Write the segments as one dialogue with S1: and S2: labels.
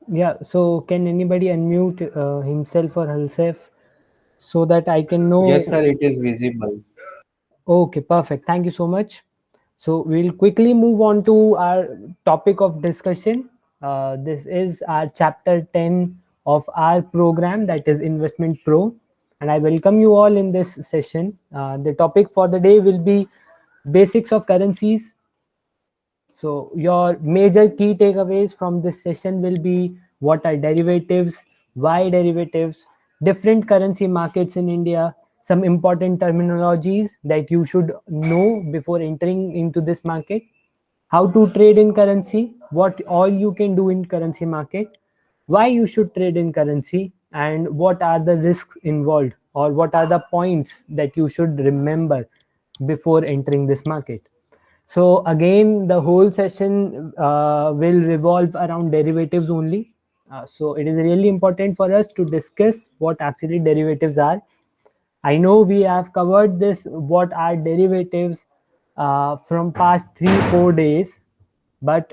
S1: Yeah, so can anybody unmute himself or herself so that I can know?
S2: Yes, sir, it is visible.
S1: Okay, perfect. Thank you so much. So we'll quickly move on to our topic of discussion. This is our chapter 10 of our program, that is Investment Pro. And I welcome you all in this session. The topic for the day will be basics of currencies. So your major key takeaways from this session will be what are derivatives, why derivatives, different currency markets in India, some important terminologies that you should know before entering into this market, how to trade in currency, what all you can do in currency market, why you should trade in currency, and what are the risks involved, or what are the points that you should remember before entering this market. So again, the whole session will revolve around derivatives only. So it is really important for us to discuss what actually derivatives are. I know we have covered this, what are derivatives, from past 3 4 days, but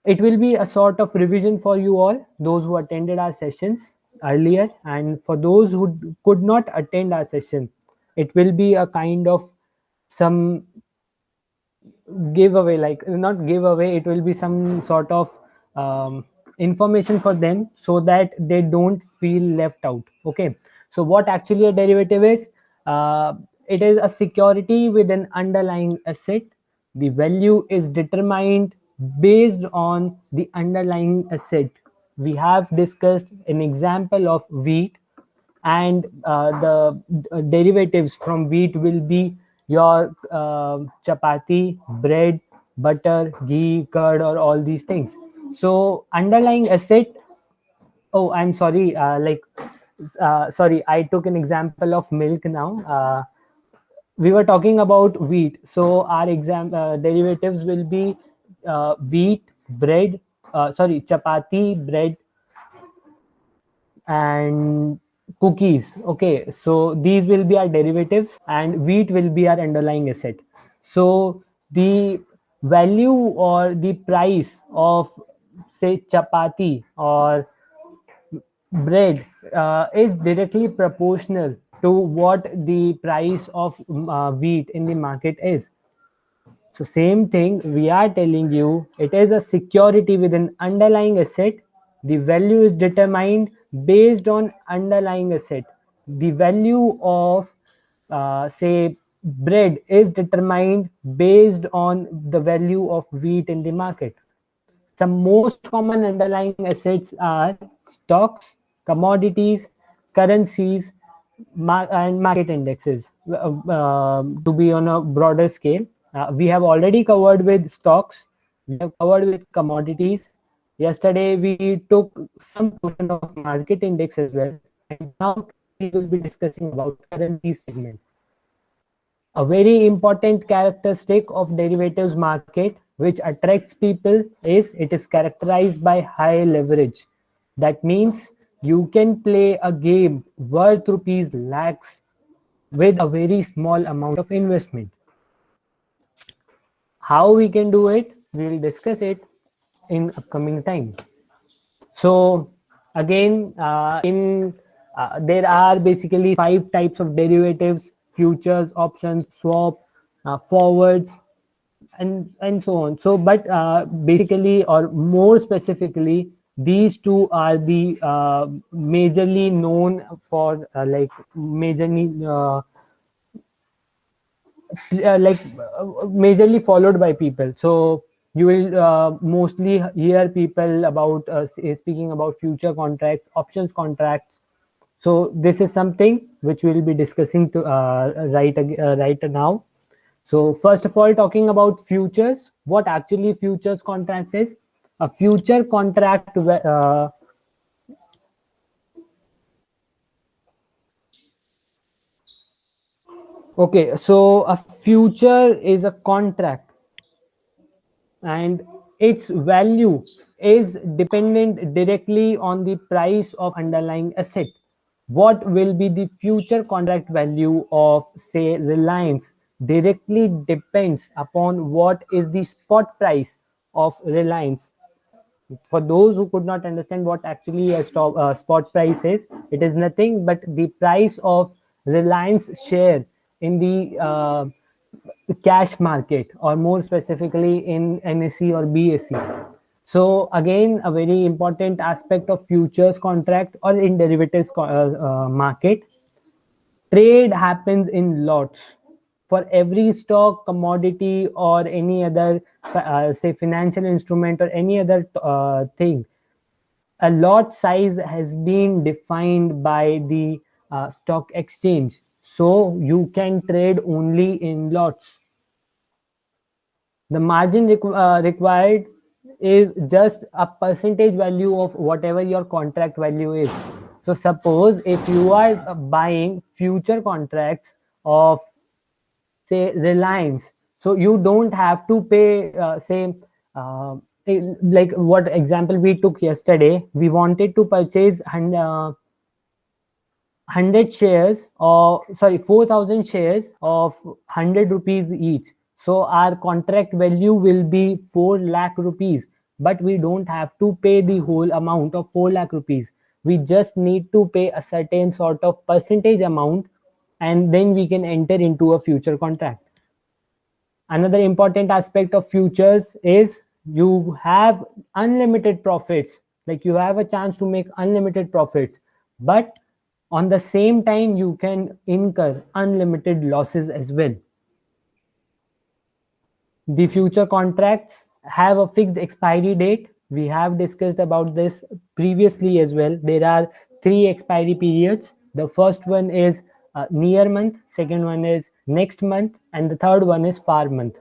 S1: it will be a sort of revision for you all, those who attended our sessions earlier, and for those who could not attend our session, it will be a kind of some giveaway, like not giveaway, it will be some sort of information for them so that they don't feel left out. Okay, so what actually a derivative is, it is a security with an underlying asset. The value is determined based on the underlying asset. We have discussed an example of wheat, and the derivatives from wheat will be your chapati, bread, butter, ghee, curd, or all these things. So underlying asset. Oh, I'm sorry. Sorry, I took an example of milk now. We were talking about wheat, so our derivatives will be wheat, bread, sorry, chapati, bread, and cookies. Okay, so these will be our derivatives, and wheat will be our underlying asset. So the value or the price of, say, chapati or bread is directly proportional to what the price of wheat in the market is. So same thing, we are telling you it is a security with an underlying asset. The value is determined based on underlying asset. The value of, say, bread is determined based on the value of wheat in the market. Some most common underlying assets are stocks, commodities, currencies, and market indexes. To be on a broader scale, we have already covered with stocks, we have covered with commodities. Yesterday, we took some portion of market index as well, and now we will be discussing about currency segment. A very important characteristic of derivatives market which attracts people is it is characterized by high leverage. That means you can play a game worth rupees lakhs with a very small amount of investment. How we can do it, we will discuss it in upcoming time. So again, in there are basically 5 types of derivatives: futures, options, swap, forwards, and so on. So but basically, or more specifically, these two are the majorly known for, like majorly majorly followed by people. So you will mostly hear people about speaking about future contracts, options contracts. So this is something which we will be discussing to right now. So first of all, talking about futures, what actually futures contract is. A future contract, okay, so a future is a contract, and its value is dependent directly on the price of underlying asset. what will be the future contract value of, say, Reliance directly depends upon what is the spot price of Reliance. For those who could not understand what actually a spot price is, it is nothing but the price of Reliance share in the cash market, or more specifically in NSE or BSE. So again, a very important aspect of futures contract or in derivatives market, trade happens in lots. For every stock, commodity, or any other say financial instrument or any other thing, a lot size has been defined by the stock exchange, so you can trade only in lots. The margin required is just a percentage value of whatever your contract value is. So suppose if you are buying future contracts of, say, Reliance, so you don't have to pay, say, like what example we took yesterday, we wanted to purchase 100 shares, or sorry, 4,000 shares of 100 rupees each. So our contract value will be 4 lakh rupees, but we don't have to pay the whole amount of 4 lakh rupees. We just need to pay a certain sort of percentage amount, and then we can enter into a future contract. Another important aspect of futures is you have unlimited profits, like you have a chance to make unlimited profits, but on the same time you can incur unlimited losses as well. The future contracts have a fixed expiry date. We have discussed about this previously as well. There are 3 expiry periods. The first one is near month, second one is next month, and the third one is far month.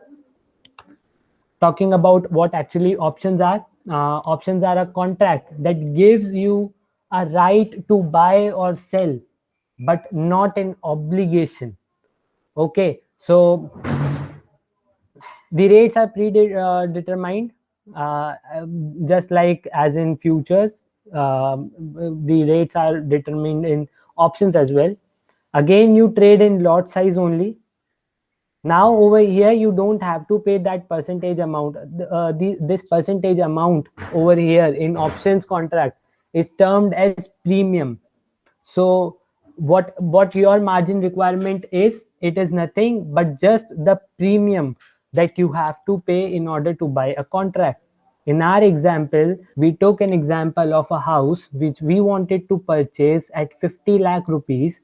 S1: Talking about what actually options are, options are a contract that gives you a right to buy or sell, but not an obligation. Okay, so the rates are predetermined, just like as in futures. The rates are determined in options as well. Again, you trade in lot size only. Now over here you don't have to pay that percentage amount. This percentage amount over here in options contract is termed as premium. So what your margin requirement is, it is nothing but just the premium that you have to pay in order to buy a contract. In our example, we took an example of a house which we wanted to purchase at 50 lakh rupees.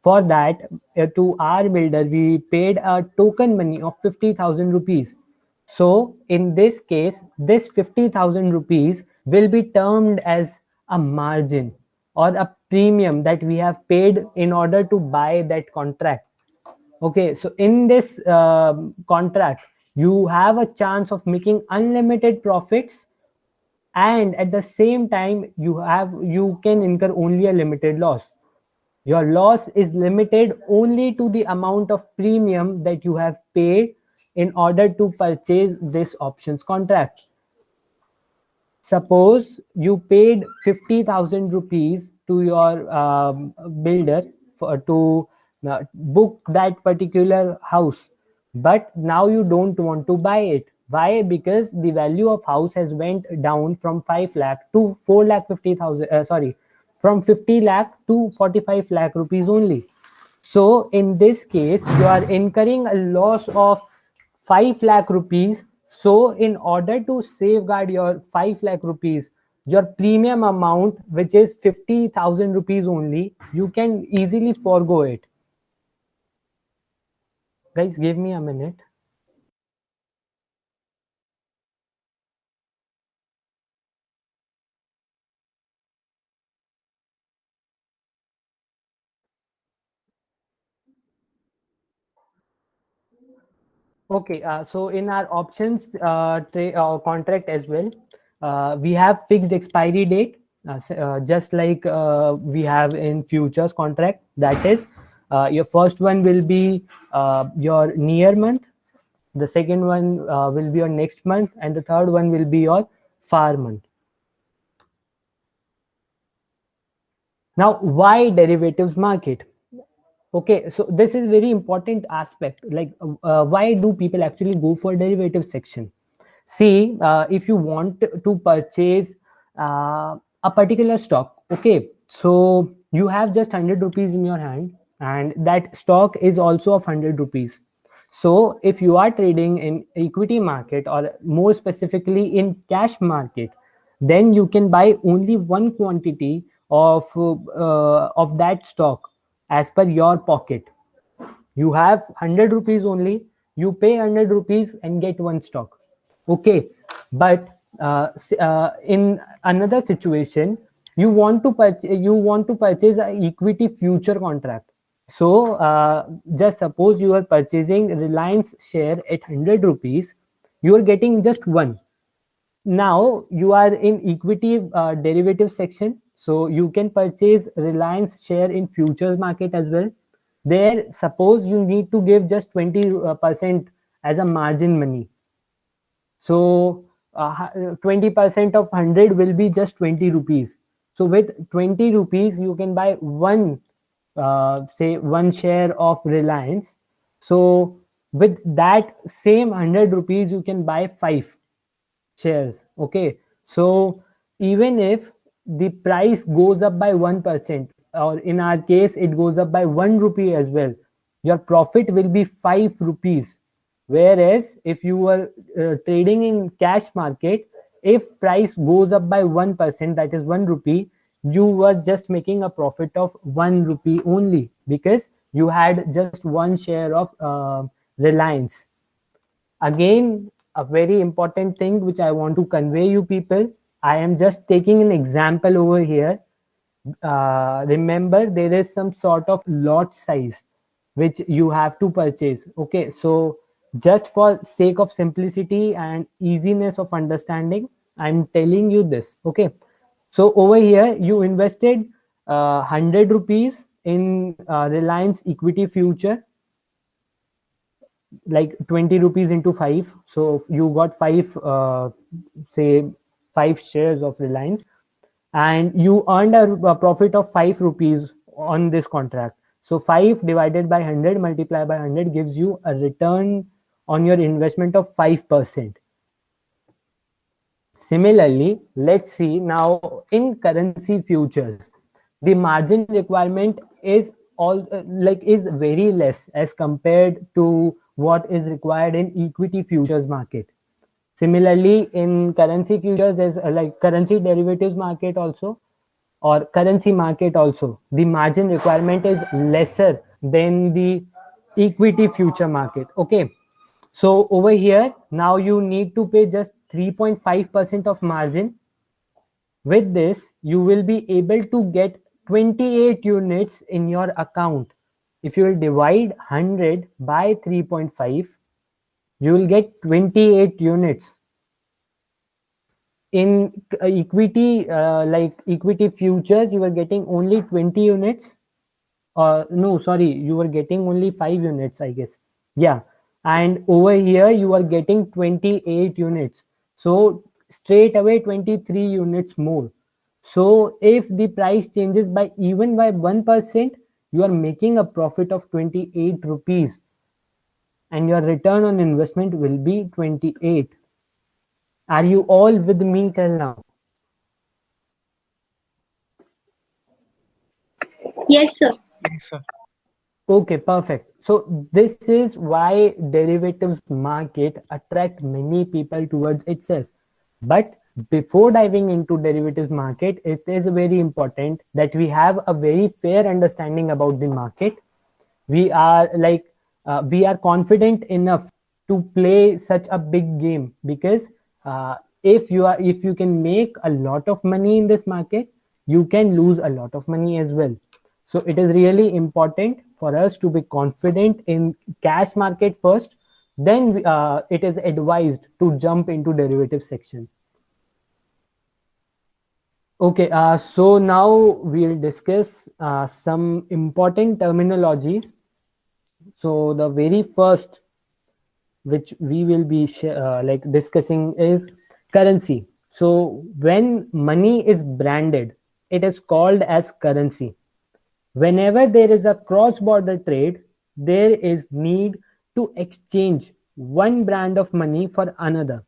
S1: For that, to our builder, we paid a token money of 50,000 rupees. So in this case, this 50,000 rupees will be termed as a margin or a premium that we have paid in order to buy that contract. Okay, so in this contract, you have a chance of making unlimited profits, and at the same time you can incur only a limited loss. Your loss is limited only to the amount of premium that you have paid in order to purchase this options contract. Suppose you paid 50,000 rupees to your builder to book that particular house, but now you don't want to buy it. Why? Because the value of house has went down from 5 lakh to 4 lakh 50,000, sorry, from 50 lakh to 45 lakh rupees only. So in this case, you are incurring a loss of 5 lakh rupees. So in order to safeguard your 5 lakh rupees, your premium amount, which is 50,000 rupees only, you can easily forego it. Guys, give me a minute. Okay, so in our options contract as well, we have fixed expiry date, just like we have in futures contract. That is, your first one will be your near month, the second one will be your next month, and the third one will be your far month. Now, why derivatives market? Okay, so this is very important aspect. Like, why do people actually go for derivatives section? See, if you want to purchase a particular stock, okay, so you have just 100 rupees in your hand, and that stock is also of 100 rupees. So if you are trading in equity market, or more specifically in cash market, then you can buy only one quantity of that stock as per your pocket. You have 100 rupees only, you pay 100 rupees and get one stock. Okay, but in another situation, you want to purchase an equity future contract. So just suppose you are purchasing Reliance share at 100 rupees, you are getting just one. Now you are in equity derivative section, so you can purchase Reliance share in futures market as well. There, suppose you need to give just 20% as a margin money. So 20% of 100 will be just 20 rupees. So with 20 rupees you can buy one, say one share of Reliance. So with that same 100 rupees you can buy five shares. Okay, so even if the price goes up by 1%, or in our case it goes up by 1 rupee as well, your profit will be 5 rupees. Whereas if you were trading in cash market, if price goes up by 1%, that is 1 rupee, you were just making a profit of 1 rupee only, because you had just one share of Reliance. Again, a very important thing which I want to convey you people, I am just taking an example over here. Remember, there is some sort of lot size which you have to purchase. Okay, so just for sake of simplicity and easiness of understanding, I'm telling you this. Okay, so over here you invested 100 rupees in Reliance equity future, like 20 rupees into 5, so you got 5, say 5 shares of Reliance, and you earned a profit of 5 rupees on this contract. So 5 divided by 100 multiplied by 100 gives you a return on your investment of 5%. Similarly, let's see now in currency futures, the margin requirement is very less as compared to what is required in equity futures market. Similarly, in currency futures, as like currency derivatives market also, or currency market also, the margin requirement is lesser than the equity future market. Okay, so over here now you need to pay just 3.5% of margin. With this you will be able to get 28 units in your account. If you will divide 100 by 3.5, you will get 28 units. In equity, like equity futures, you are getting only 20 units. No, sorry, you were getting only 5 units, I guess. Yeah, and over here you are getting 28 units, so straight away 23 units more. So if the price changes by even by 1%, you are making a profit of 28 rupees, and your return on investment will be 28. Are you all with me till now?
S2: Yes, sir.
S3: Yes, sir.
S1: Okay, perfect. So this is why derivatives market attract many people towards itself. But before diving into derivatives market, it is very important that we have a very fair understanding about the market. We are we are confident enough to play such a big game, because if you can make a lot of money in this market, you can lose a lot of money as well. So it is really important for us to be confident in cash market first, then it is advised to jump into derivative section. Okay, so now we'll discuss some important terminologies. So the very first which we will be discussing is currency. So when money is branded, it is called as currency. Whenever there is a cross border trade, there is need to exchange one brand of money for another,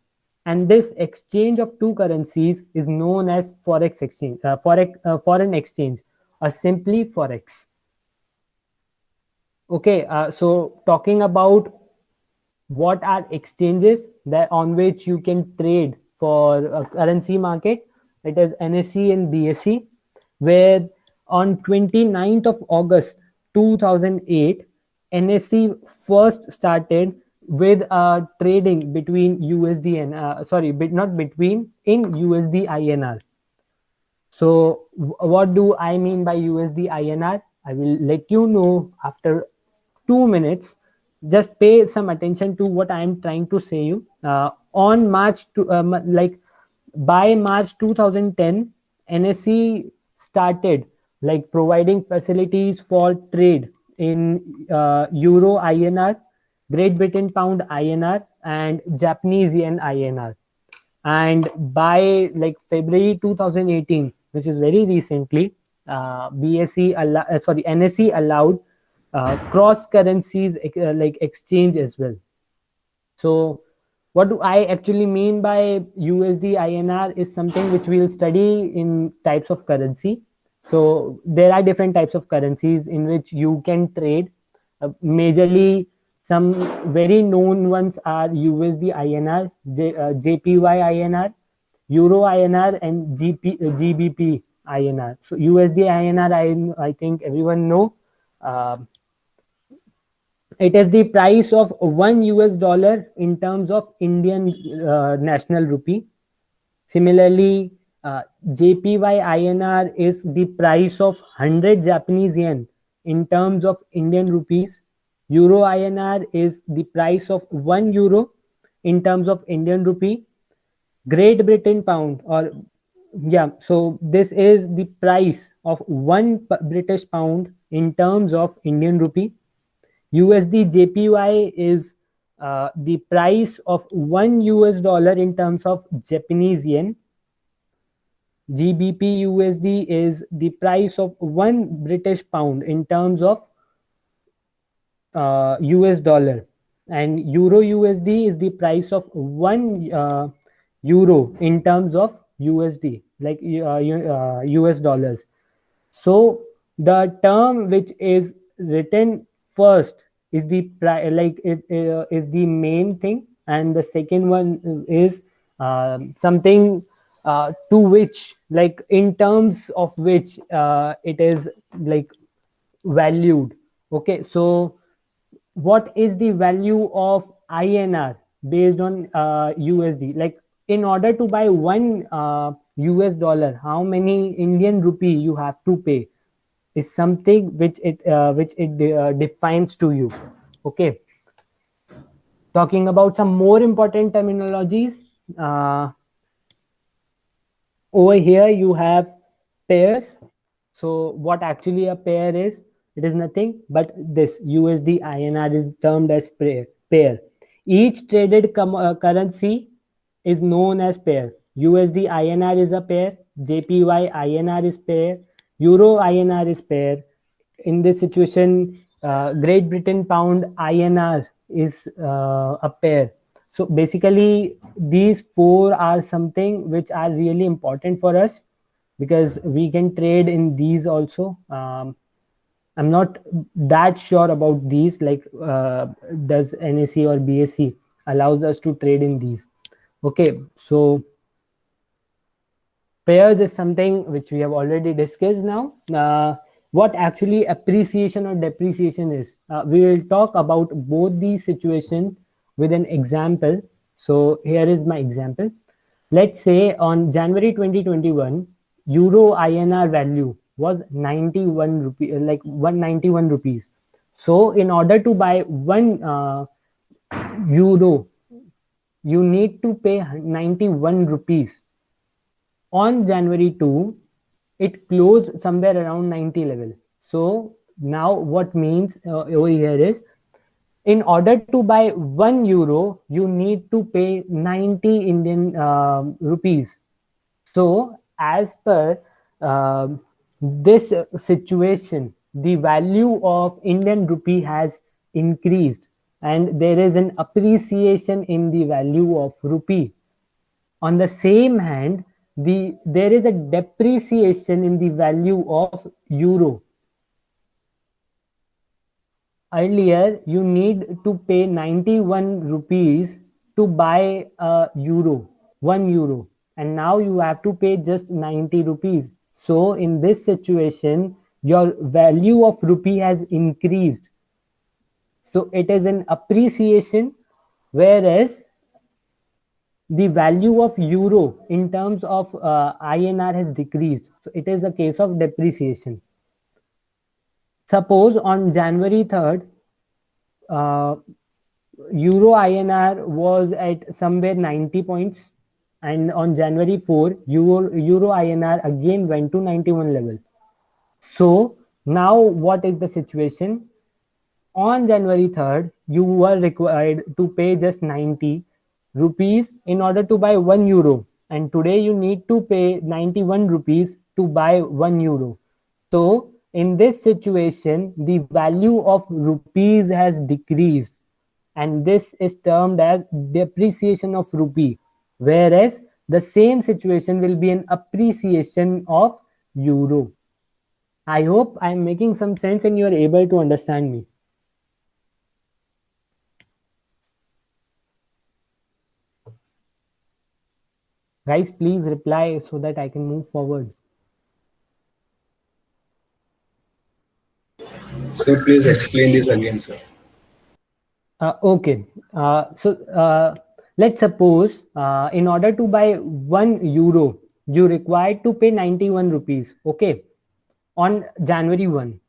S1: and this exchange of two currencies is known as forex exchange, foreign exchange, or simply forex. Okay, so talking about what are exchanges that on which you can trade for a currency market, it is NSE and BSE, where on 29th of August 2008, NSE first started with trading between USD and sorry, not between, in USD INR. So what do I mean by USD INR? I will let you know after 2 minutes. Just pay some attention to what I am trying to say you. On March to like by March 2010, NSE started like providing facilities for trade in Euro INR, Great Britain Pound INR, and Japanese Yen INR. And by like February 2018, which is very recently, NSE allowed cross currencies like exchange as well. So what do I actually mean by USD INR is something which we'll study in types of currency. So there are different types of currencies in which you can trade. Majorly, some very known ones are USD INR, JPY INR, Euro INR, and GBP INR. So USD INR, I think everyone know. Uh, it is the price of $1 in terms of Indian national rupee. Similarly, JPY INR is the price of 100 Japanese yen in terms of Indian rupees. Euro INR is the price of €1 in terms of Indian rupee. Great Britain pound, or yeah, so this is the price of one British pound in terms of Indian rupee. USD JPY is the price of $1 in terms of Japanese yen. GBP USD is the price of one British pound in terms of US dollar, and Euro USD is the price of one euro in terms of USD, like US dollars. So the term which is written first is the is the main thing, and the second one is something to which, like in terms of which it is like valued. Okay, so what is the value of INR based on USD? Like in order to buy one US dollar, how many Indian rupee you have to pay is something which it defines to you. Okay, talking about some more important terminologies. Over here you have pairs. So what actually a pair is, it is nothing but this USD INR is termed as pair. Each traded currency is known as pair. USD INR is a pair, JPY INR is pair, Euro INR is pair. In this situation, Great Britain Pound INR is a pair. So basically, these four are something which are really important for us because we can trade in these also. I'm not that sure about these, like does NSE or BSE allows us to trade in these. Okay, so pairs is something which we have already discussed now. What actually appreciation or depreciation is? We will talk about both these situations with an example. So here is my example. Let's say on January 2021, Euro INR value was 91 rupee, like 191 rupees. So in order to buy one euro, you need to pay 91 rupees. On January 2, it closed somewhere around 90 level. So now what means over here is, in order to buy 1 euro, you need to pay 90 Indian rupees. So as per this situation, the value of Indian rupee has increased, and there is an appreciation in the value of rupee. On the same hand, there is a depreciation in the value of euro. Earlier, you need to pay 91 rupees to buy a euro, 1 euro, and now you have to pay just 90 rupees. So, in this situation, your value of rupee has increased. So, it is an appreciation, whereas the value of euro in terms of INR has decreased. So, it is a case of depreciation. Suppose on January 3rd, Euro INR was at somewhere 90 points, and on January 4, Euro INR again went to 91 level. So now what is the situation? On January 3rd, you were required to pay just 90 rupees in order to buy 1 euro, and today you need to pay 91 rupees to buy 1 euro. So in this situation, the value of rupees has decreased, and this is termed as depreciation of rupee, whereas the same situation will be an appreciation of euro. I hope I am making some sense and you are able to understand me. Guys, please reply so that I can move forward.
S2: Sir, please explain this again, sir.
S1: Okay. Let's suppose in order to buy 1 euro, you required to pay 91 rupees. Okay. On January 1.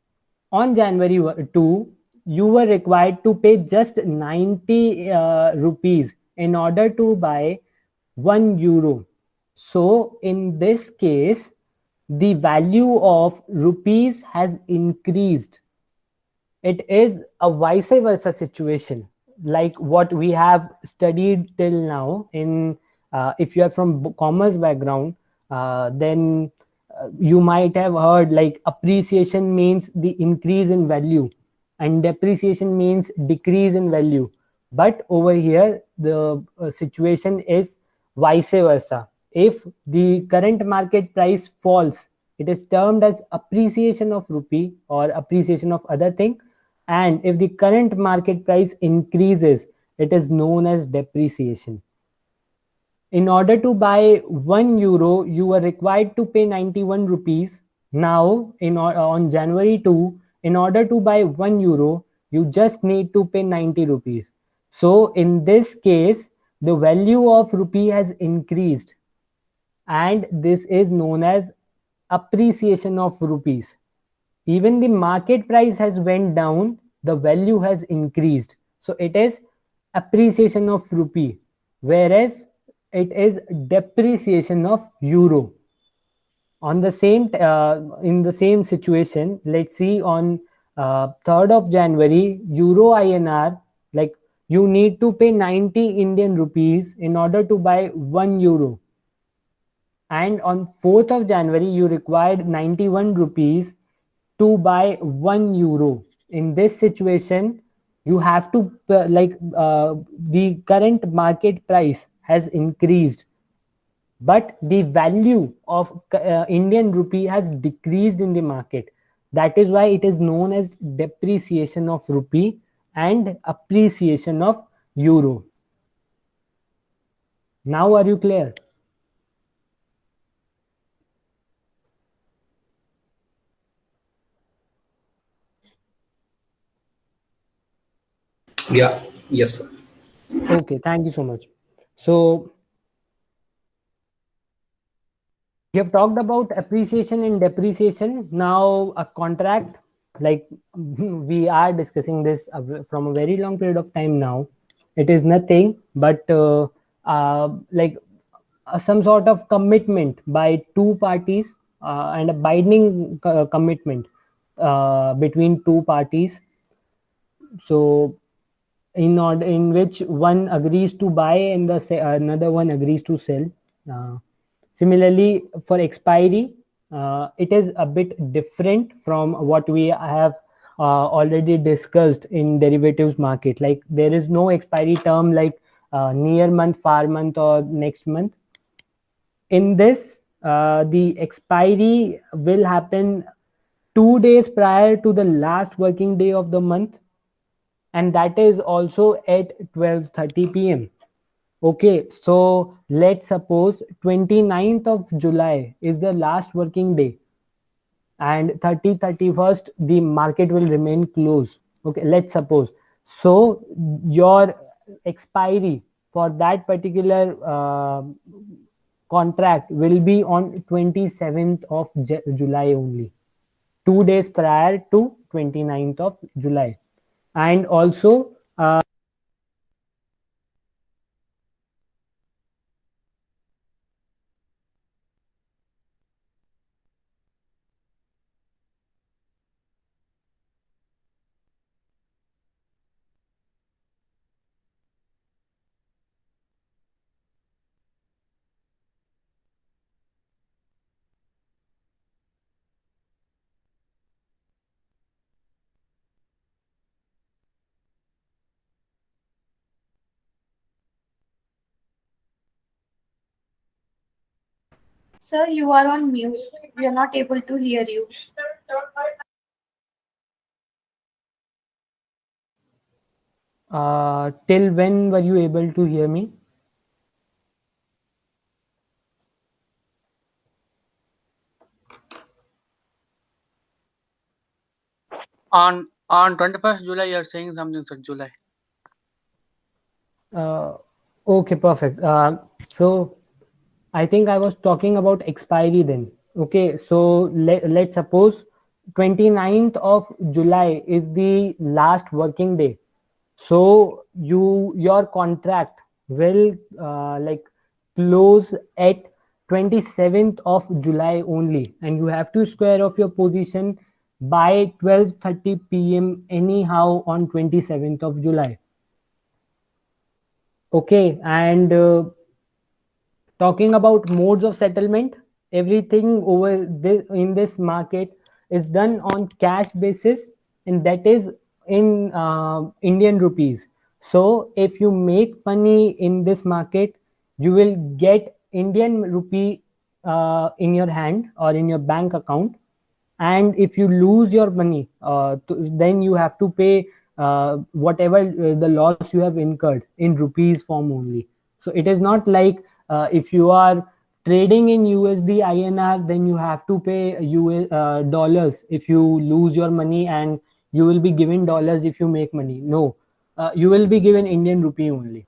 S1: On January 2, you were required to pay just 90 rupees in order to buy 1 euro. So, in this case, the value of rupees has increased. It is a vice versa situation, like what we have studied till now. In if you are from commerce background, then you might have heard like appreciation means the increase in value and depreciation means decrease in value. But over here the situation is vice versa. If the current market price falls, it is termed as appreciation of rupee or appreciation of other thing, and if the current market price increases, it is known as depreciation. In order to buy 1 euro, you were required to pay 91 rupees. Now, on January 2, in order to buy 1 euro, you just need to pay 90 rupees. So, in this case, the value of rupee has increased, and this is known as appreciation of rupees. Even the market price has went down, the value has increased. So it is appreciation of rupee, whereas it is depreciation of euro. On the same in the same situation, let's see on 3rd of January, euro INR, like you need to pay 90 Indian rupees in order to buy 1 euro, and on 4th of January you required 91 rupees to buy 1 euro. In this situation, you have to the current market price has increased, but the value of Indian rupee has decreased in the market. That is why it is known as depreciation of rupee and appreciation of euro. Now are you clear?
S2: Yeah, yes, sir.
S1: Okay, thank you so much. So we have talked about appreciation and depreciation. Now a contract, like we are discussing this from a very long period of time now. It is nothing but like some sort of commitment by two parties, and a binding commitment between two parties. So in which one agrees to buy and another one agrees to sell. Similarly, for expiry, it is a bit different from what we have already discussed in derivatives market. Like there is no expiry term like near month, far month, or next month. In this, the expiry will happen 2 days prior to the last working day of the month, and that is also at 12:30 p.m. Okay, so let's suppose 29th of July is the last working day, and 31st the market will remain closed. Okay, let's suppose. So your expiry for that particular contract will be on 27th of July only, 2 days prior to 29th of July. And also
S3: Sir, you are on mute. We are not able to hear you.
S1: till when were you able to hear me?
S4: On 21st July, you're saying something, sir. July.
S1: Uh, okay, perfect. So I think I was talking about expiry then. Okay, so let's suppose 29th of July is the last working day. So your contract will like close at 27th of July only, and you have to square off your position by 12:30 p.m. anyhow on 27th of July. Okay, and talking about modes of settlement, everything over this in this market is done on cash basis, and that is in Indian rupees. So if you make money in this market, you will get Indian rupee in your hand or in your bank account. And if you lose your money, then you have to pay whatever the loss you have incurred in rupees form only. So it is not like if you are trading in USD INR, then you have to pay dollars if you lose your money, and you will be given dollars if you make money. No, you will be given Indian rupee only.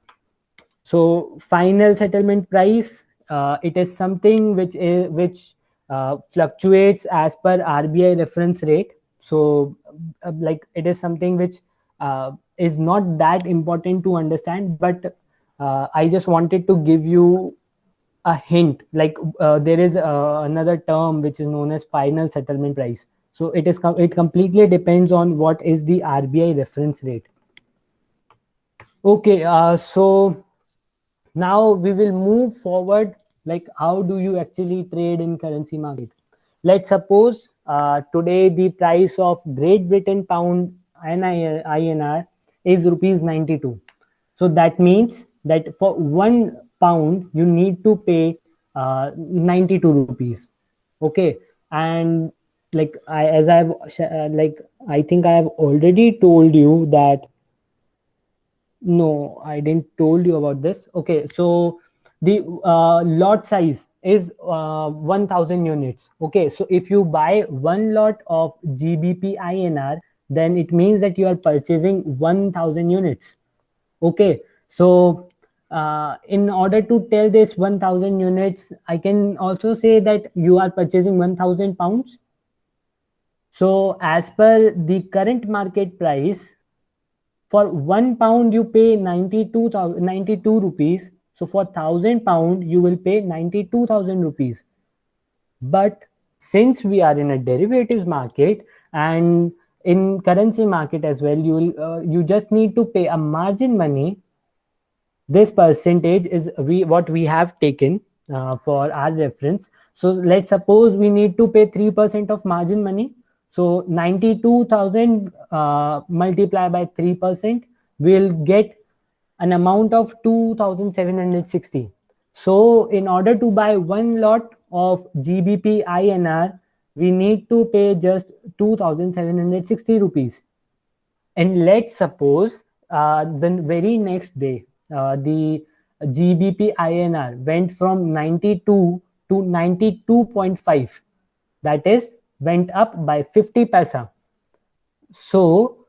S1: So final settlement price, it is something which fluctuates as per RBI reference rate. So like it is something which is not that important to understand, but I just wanted to give you a hint. Like there is another term which is known as final settlement price. So it completely depends on what is the RBI reference rate. Okay, so now we will move forward. Like how do you actually trade in currency market? Let's suppose today the price of Great Britain pound and INR is rupees 92. So that means that for 1 pound you need to pay 92 rupees. Okay, and like as I've like I think I have already told you that. No, I didn't told you about this. Okay, so the lot size is 1000 units. Okay, so if you buy one lot of GBP INR, then it means that you are purchasing 1000 units. Okay, so in order to tell this 1000 units, I can also say that you are purchasing 1000 pounds. So as per the current market price, for 1 pound you pay 92 rupees. So for 1000 pound you will pay 92,000 rupees. But since we are in a derivatives market and in currency market as well, you just need to pay a margin money. This percentage is what we have taken. for our reference. So let's suppose we need to pay 3% of margin money. So 92,000 multiplied by 3%, we'll get an amount of 2,760. So in order to buy one lot of GBP INR, we need to pay just 2,760 rupees. And let's suppose the very next day, the GBP INR went from 92 to 92.5. That is, went up by 50 paisa. So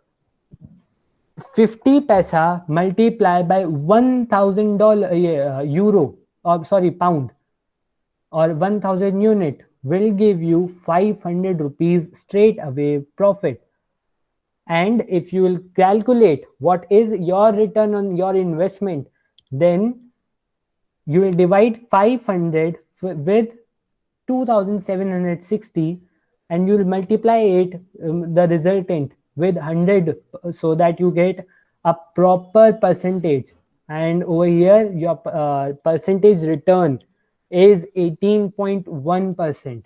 S1: 50 paisa multiplied by $1,000 euro, or sorry, pound, or 1,000 unit will give you 500 rupees straight away profit. And if you will calculate what is your return on your investment, then you will divide 500 with 2,760 and you will multiply it, the resultant, with 100, so that you get a proper percentage. And over here your percentage return is 18.1%.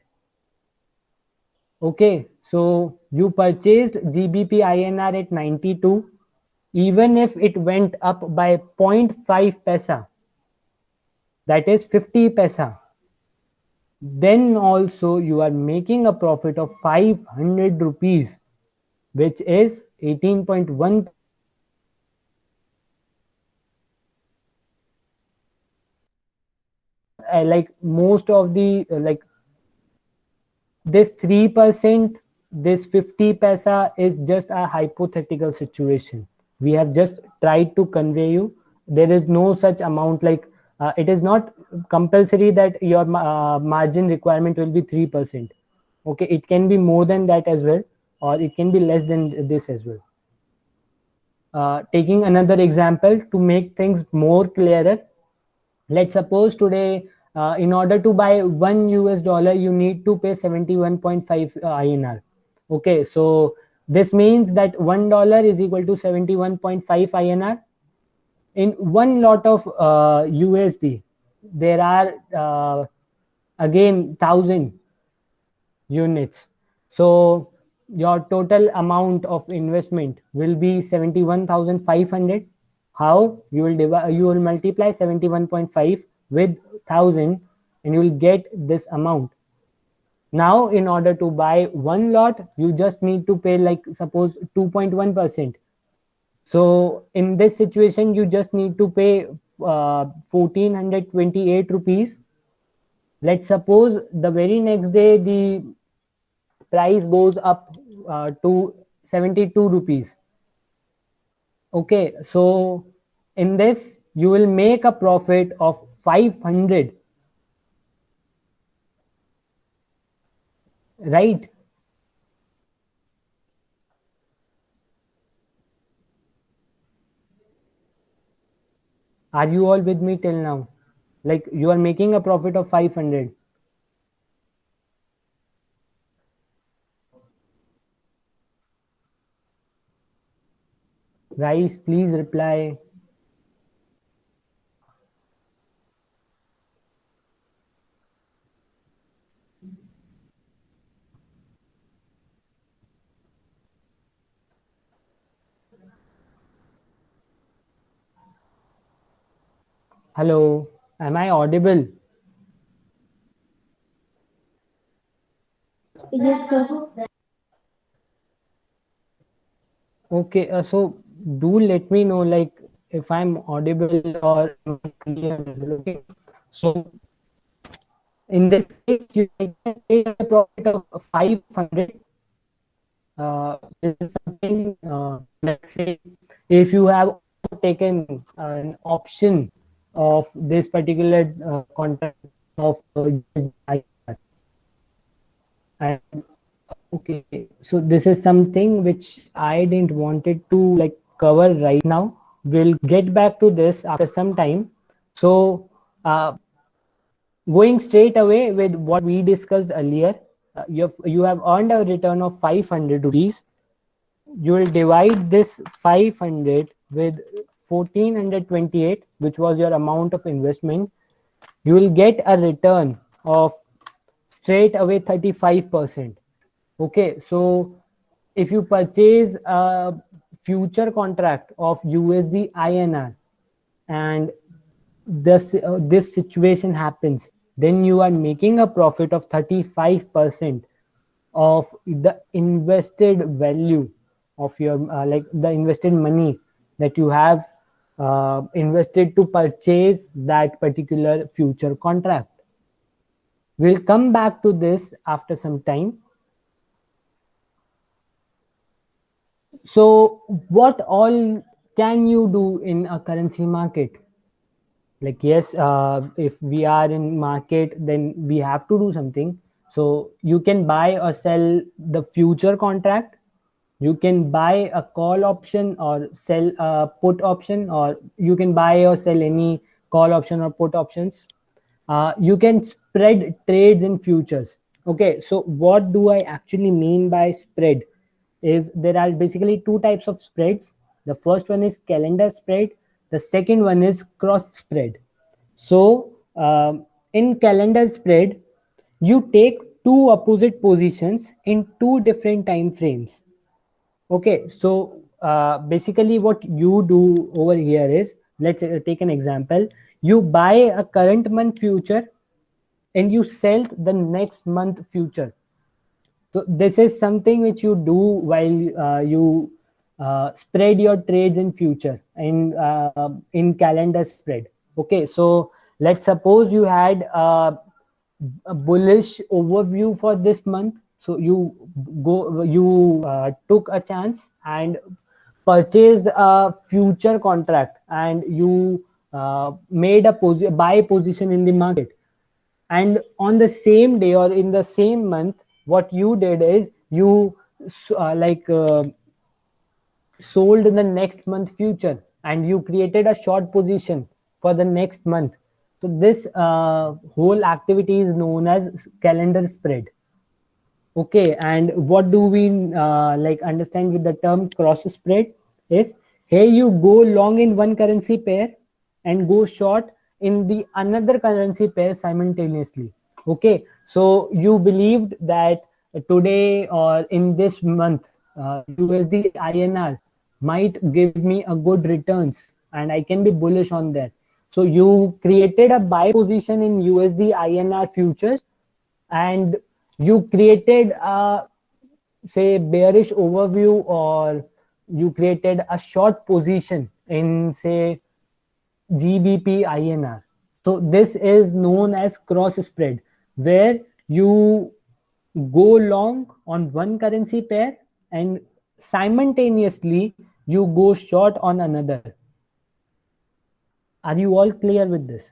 S1: Okay, so you purchased GBP INR at 92, even if it went up by 0.5 paisa, that is 50 paisa, then also you are making a profit of 500 rupees, which is 18.1. Like most of the like this 3%, this 50 paisa is just a hypothetical situation. We have just tried to convey you. There is no such amount, like it is not compulsory that your margin requirement will be 3%. Okay, it can be more than that as well, or it can be less than this as well. Taking another example to make things more clearer, let's suppose today, in order to buy $1, you need to pay 71.5 INR. Okay, so this means that $1 is equal to 71.5 INR. In one lot of USD, there are again 1,000 units. So your total amount of investment will be 71,500. How? You will multiply 71.5 with 1,000 and you will get this amount. Now in order to buy one lot, you just need to pay, like suppose, 2.1%. So in this situation you just need to pay 1,428 rupees. Let's suppose the very next day the price goes up to 72 rupees. Okay, so in this you will make a profit of 500, right? Are you all with me till now? Like you are making a profit of 500. Guys, please reply. Hello, am I audible?
S3: Yes, sir.
S1: Okay, so do let me know, like, if I'm audible or am I clear. Okay, so in this case you can take a profit of 500. This is something, let's say, if you have taken an option of this particular contract of and okay, so this is something which I didn't wanted to like cover right now. We'll get back to this after some time. So going straight away with what we discussed earlier, you have earned a return of 500 rupees. You will divide this 500 with 1,428, which was your amount of investment, you will get a return of straight away 35%. Okay, so if you purchase a future contract of USD INR and this situation happens, then you are making a profit of 35% of the invested value of your like the invested money that you have invested to purchase that particular future contract. We'll come back to this after some time. So what all can you do in a currency market? Like, yes, if we are in market, then we have to do something. So you can buy or sell the future contract, you can buy a call option or sell a put option, or you can buy or sell any call option or put options. You can spread trades in futures. Okay, so what do I actually mean by spread is there are basically two types of spreads. The first one is calendar spread, the second one is cross spread. So in calendar spread, you take two opposite positions in two different time frames. Okay, so basically what you do over here is, let's take an example. You buy a current month future and you sell the next month future. So this is something which you do while you spread your trades in future in calendar spread. Okay, so let's suppose you had a bullish overview for this month. So you took a chance and purchased a future contract, and you made a buy position in the market. And on the same day or in the same month, what you did is you sold the next month future, and you created a short position for the next month. So this whole activity is known as calendar spread. Okay, and what do we understand with the term cross spread is, here you go long in one currency pair and go short in the another currency pair simultaneously. Okay, so you believed that today or in this month USD INR might give me a good returns and I can be bullish on that. So you created a buy position in USD INR futures, and you created a say bearish overview, or you created a short position in say GBP INR. So this is known as cross spread, where you go long on one currency pair and simultaneously you go short on another. Are you all clear with this?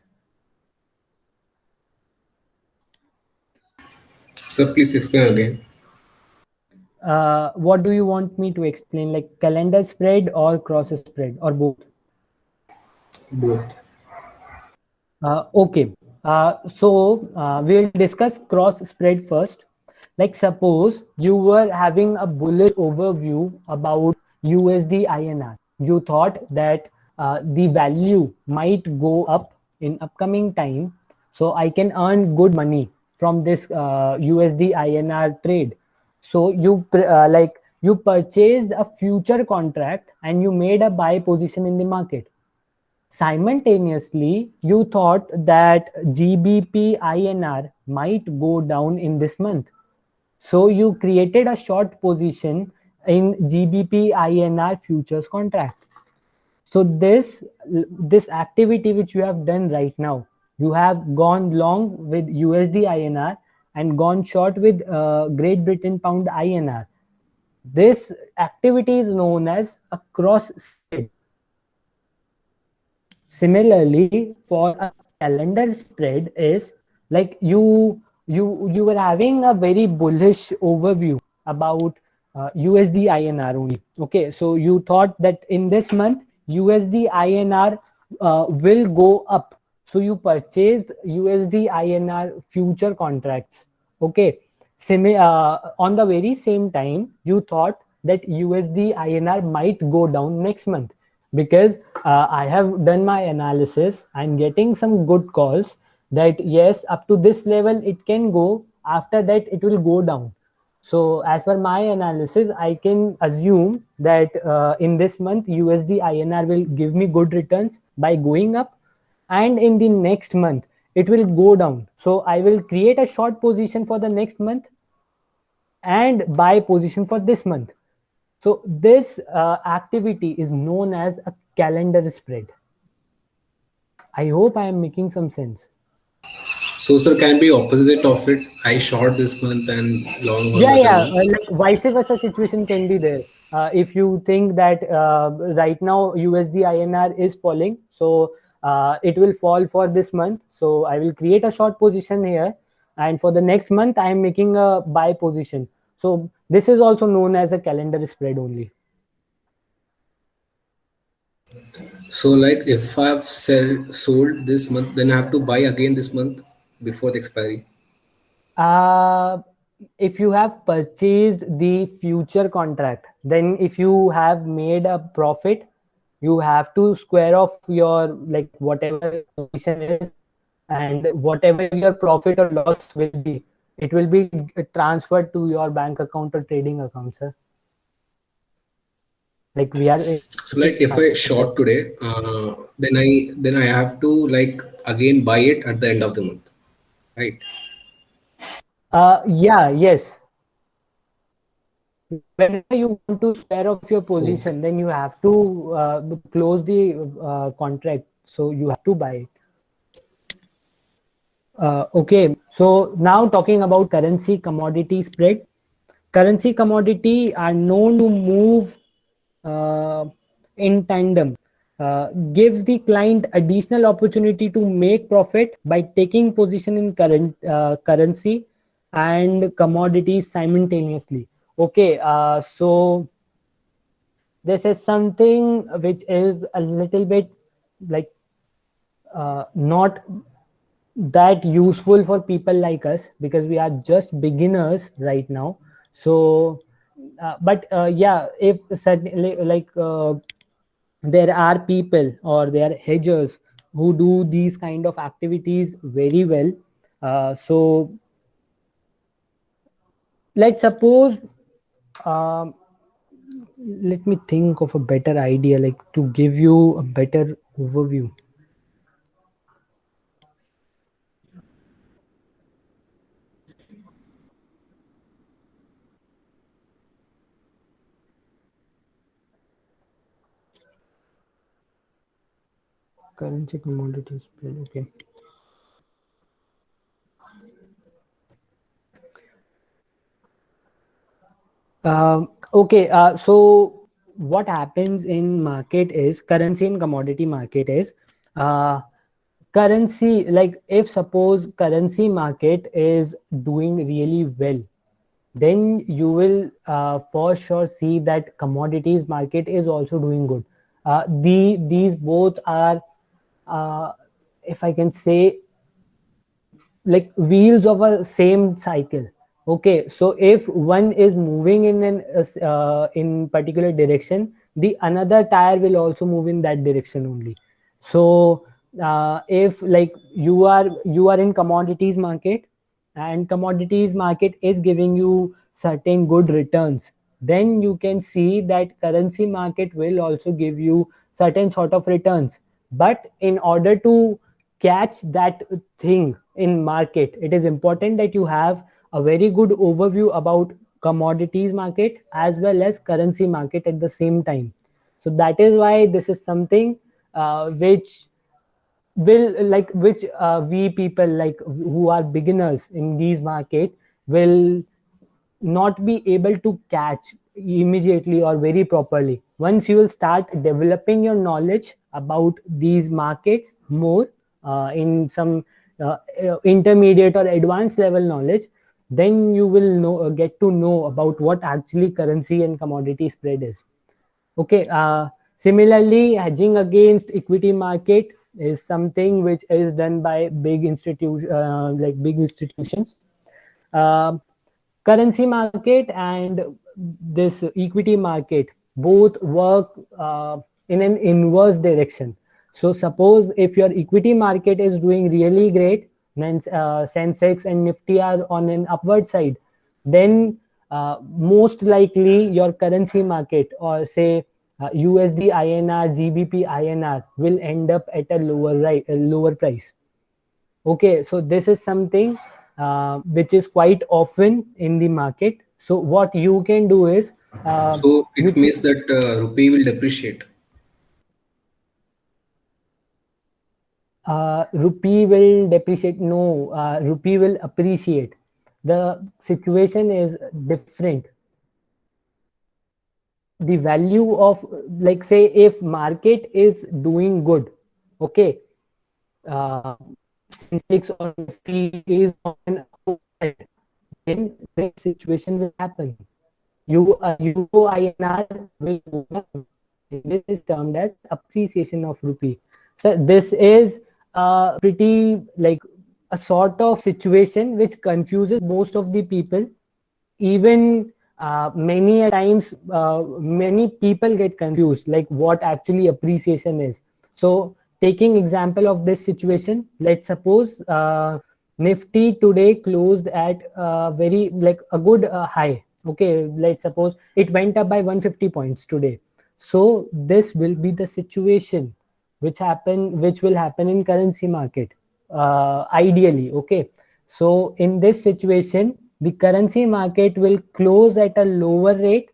S2: Sir, please explain again.
S1: What do you want me to explain, like calendar spread or cross spread or both?
S2: Both.
S1: Okay, so we'll discuss cross spread first. Like suppose you were having a bullish overview about USD INR. You thought that the value might go up in upcoming time, so I can earn good money from this USD INR trade. So you you purchased a future contract and you made a buy position in the market. Simultaneously, you thought that GBP INR might go down in this month. So you created a short position in GBP INR futures contract. So this activity which you have done right now, you have gone long with USD INR and gone short with Great Britain Pound INR. This activity is known as a cross spread. Similarly, for a calendar spread is like you were having a very bullish overview about USD INR only. Okay, so you thought that in this month USD INR will go up. So you purchased USD INR future contracts. Okay, on the very same time, you thought that USD INR might go down next month, because I have done my analysis. I'm getting some good calls that yes, up to this level it can go, after that it will go down. So as per my analysis, I can assume that in this month USD INR will give me good returns by going up, and in the next month it will go down. So I will create a short position for the next month and buy position for this month. So this activity is known as a calendar spread. I hope I am making some sense.
S2: So, sir, can be opposite of it. I short this month and long on
S1: Yeah,
S2: other
S1: yeah,
S2: month.
S1: like vice versa situation can be there. If you think that right now USD INR is falling, so it will fall for this month, so I will create a short position here, and for the next month I am making a buy position. So this is also known as a calendar spread only.
S2: So, like, if I've sold this month, then I have to buy again this month before the expiry.
S1: Uh, if you have purchased the future contract, then if you have made a profit, you have to square off your like whatever position is, and whatever your profit or loss will be, it will be transferred to your bank account or trading account, sir. Like we are
S2: So, like, if I short today, then I have to like again buy it at the end of the month, right?
S1: yeah, yes, whenever you want to square off your position, then you have to close the contract, so you have to buy it. Okay, so now talking about currency commodity spread. Currency commodity are known to move in tandem, gives the client additional opportunity to make profit by taking position in currency and commodities simultaneously. Okay, so this is something which is a little bit like not that useful for people like us, because we are just beginners right now. So but yeah, if certainly like there are people or there are hedgers who do these kind of activities very well. So let's suppose, um, let me think of a better idea, like to give you a better overview. Currency commodity spread, okay. Okay, so what happens in market is, currency and commodity market is, uh, currency, like if suppose currency market is doing really well, then you will for sure see that commodities market is also doing good. These both are, uh, if I can say, like wheels of a same cycle. Okay, so if one is moving in an in particular direction, the another tire will also move in that direction only. So if like you are in commodities market, and commodities market is giving you certain good returns, then you can see that currency market will also give you certain sort of returns. But in order to catch that thing in market, it is important that you have a very good overview about commodities market as well as currency market at the same time. So that is why this is something which will like which we people like who are beginners in these market will not be able to catch immediately or very properly. Once you will start developing your knowledge about these markets more in some intermediate or advanced level knowledge, then you will know get to know about what actually currency and commodity spread is. Okay, similarly, hedging against equity market is something which is done by big institutions. Um Currency market and this equity market both work in an inverse direction. So suppose if your equity market is doing really great, then Sensex and Nifty are on an upward side, then most likely your currency market, or say USD INR, GBP INR, will end up at a lower price. Okay, so this is something which is quite often in the market. So what you can do is
S2: So
S1: you
S2: it means that rupee will depreciate.
S1: Rupee will depreciate. No, rupee will appreciate. The situation is different. The value of, like, say, if market is doing good, okay, Sensex or Nifty is on an upside, then the situation will happen. Euro INR will go down. This is termed as appreciation of rupee. So this is pretty like a sort of situation which confuses most of the people. Even many a times, many people get confused like what actually appreciation is. So taking example of this situation, let's suppose Nifty today closed at very like a good high. Okay, let's suppose it went up by 150 points today. So this will be the situation which will happen in currency market, ideally. Okay, so in this situation, the currency market will close at a lower rate,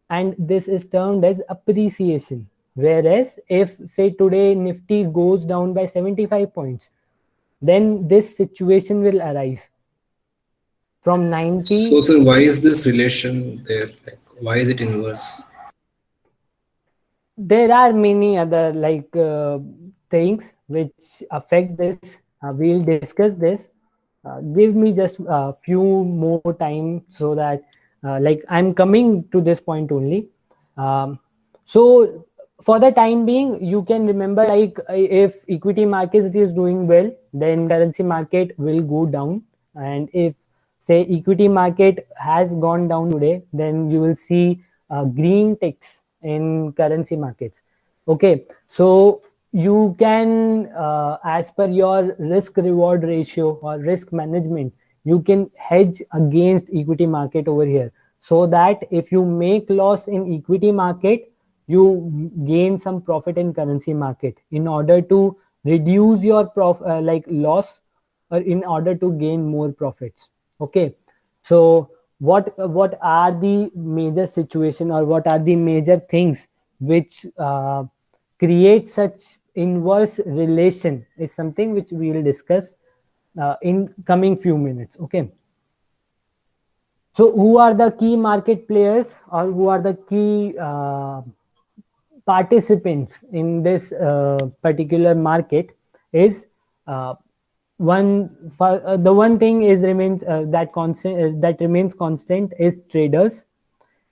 S1: and this is termed as appreciation. Whereas if, say, today Nifty goes down by 75 points, then this situation will arise from 90.
S2: So, sir, why is this relation there? Like, why is it inverse?
S1: There are many other things which affect this. We'll discuss this. Give me just a few more time, so that like I'm coming to this point only. So for the time being, you can remember, like, if equity market is doing well, then currency market will go down. And if, say, equity market has gone down today, then you will see green ticks in currency markets. Okay, so you can, as per your risk reward ratio or risk management, you can hedge against equity market over here, so that if you make loss in equity market, you gain some profit in currency market, in order to reduce your loss, or in order to gain more profits. Okay, so what are the major situation, or what are the major things which create such inverse relation, is something which we will discuss in coming few minutes. Okay, so who are the key market players, or who are the key participants in this particular market? Is the one thing is remains that constant that remains constant is traders.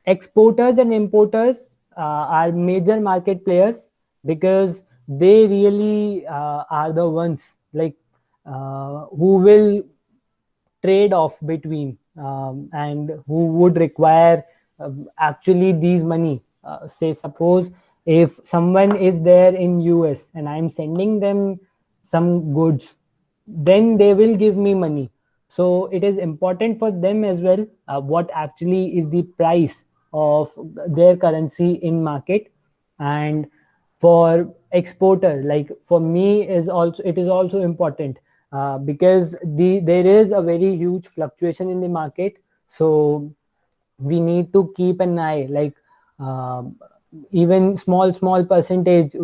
S1: Exporters and importers are major market players, because they really are the ones, like, who will trade off between, and who would require actually these money. Say, suppose if someone is there in US and I'm sending them some goods, then they will give me money. So it is important for them as well, what actually is the price of their currency in market. And for exporter, like for me, it is also important, because there is a very huge fluctuation in the market. So we need to keep an eye, like, even small percentage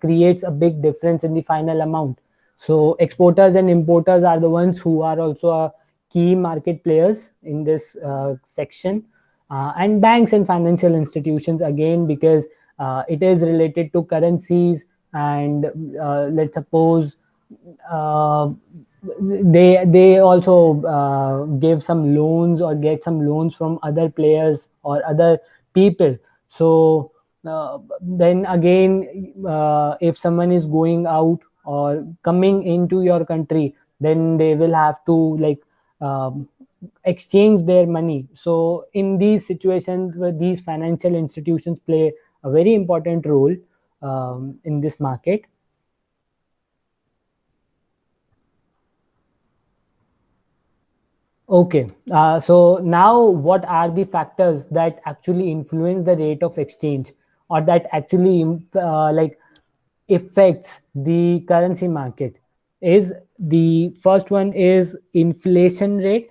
S1: creates a big difference in the final amount. So exporters and importers are the ones who are also key market players in this section. And banks and financial institutions, again, because it is related to currencies. And let's suppose uh, they also give some loans, or get some loans from other players or other people. So then again, if someone is going out or coming into your country, then they will have to, like, um, exchange their money. So in these situations, where these financial institutions play a very important role in this market. Okay, so now what are the factors that actually influence the rate of exchange, or that actually like affects the currency market? Is the first one is inflation rate,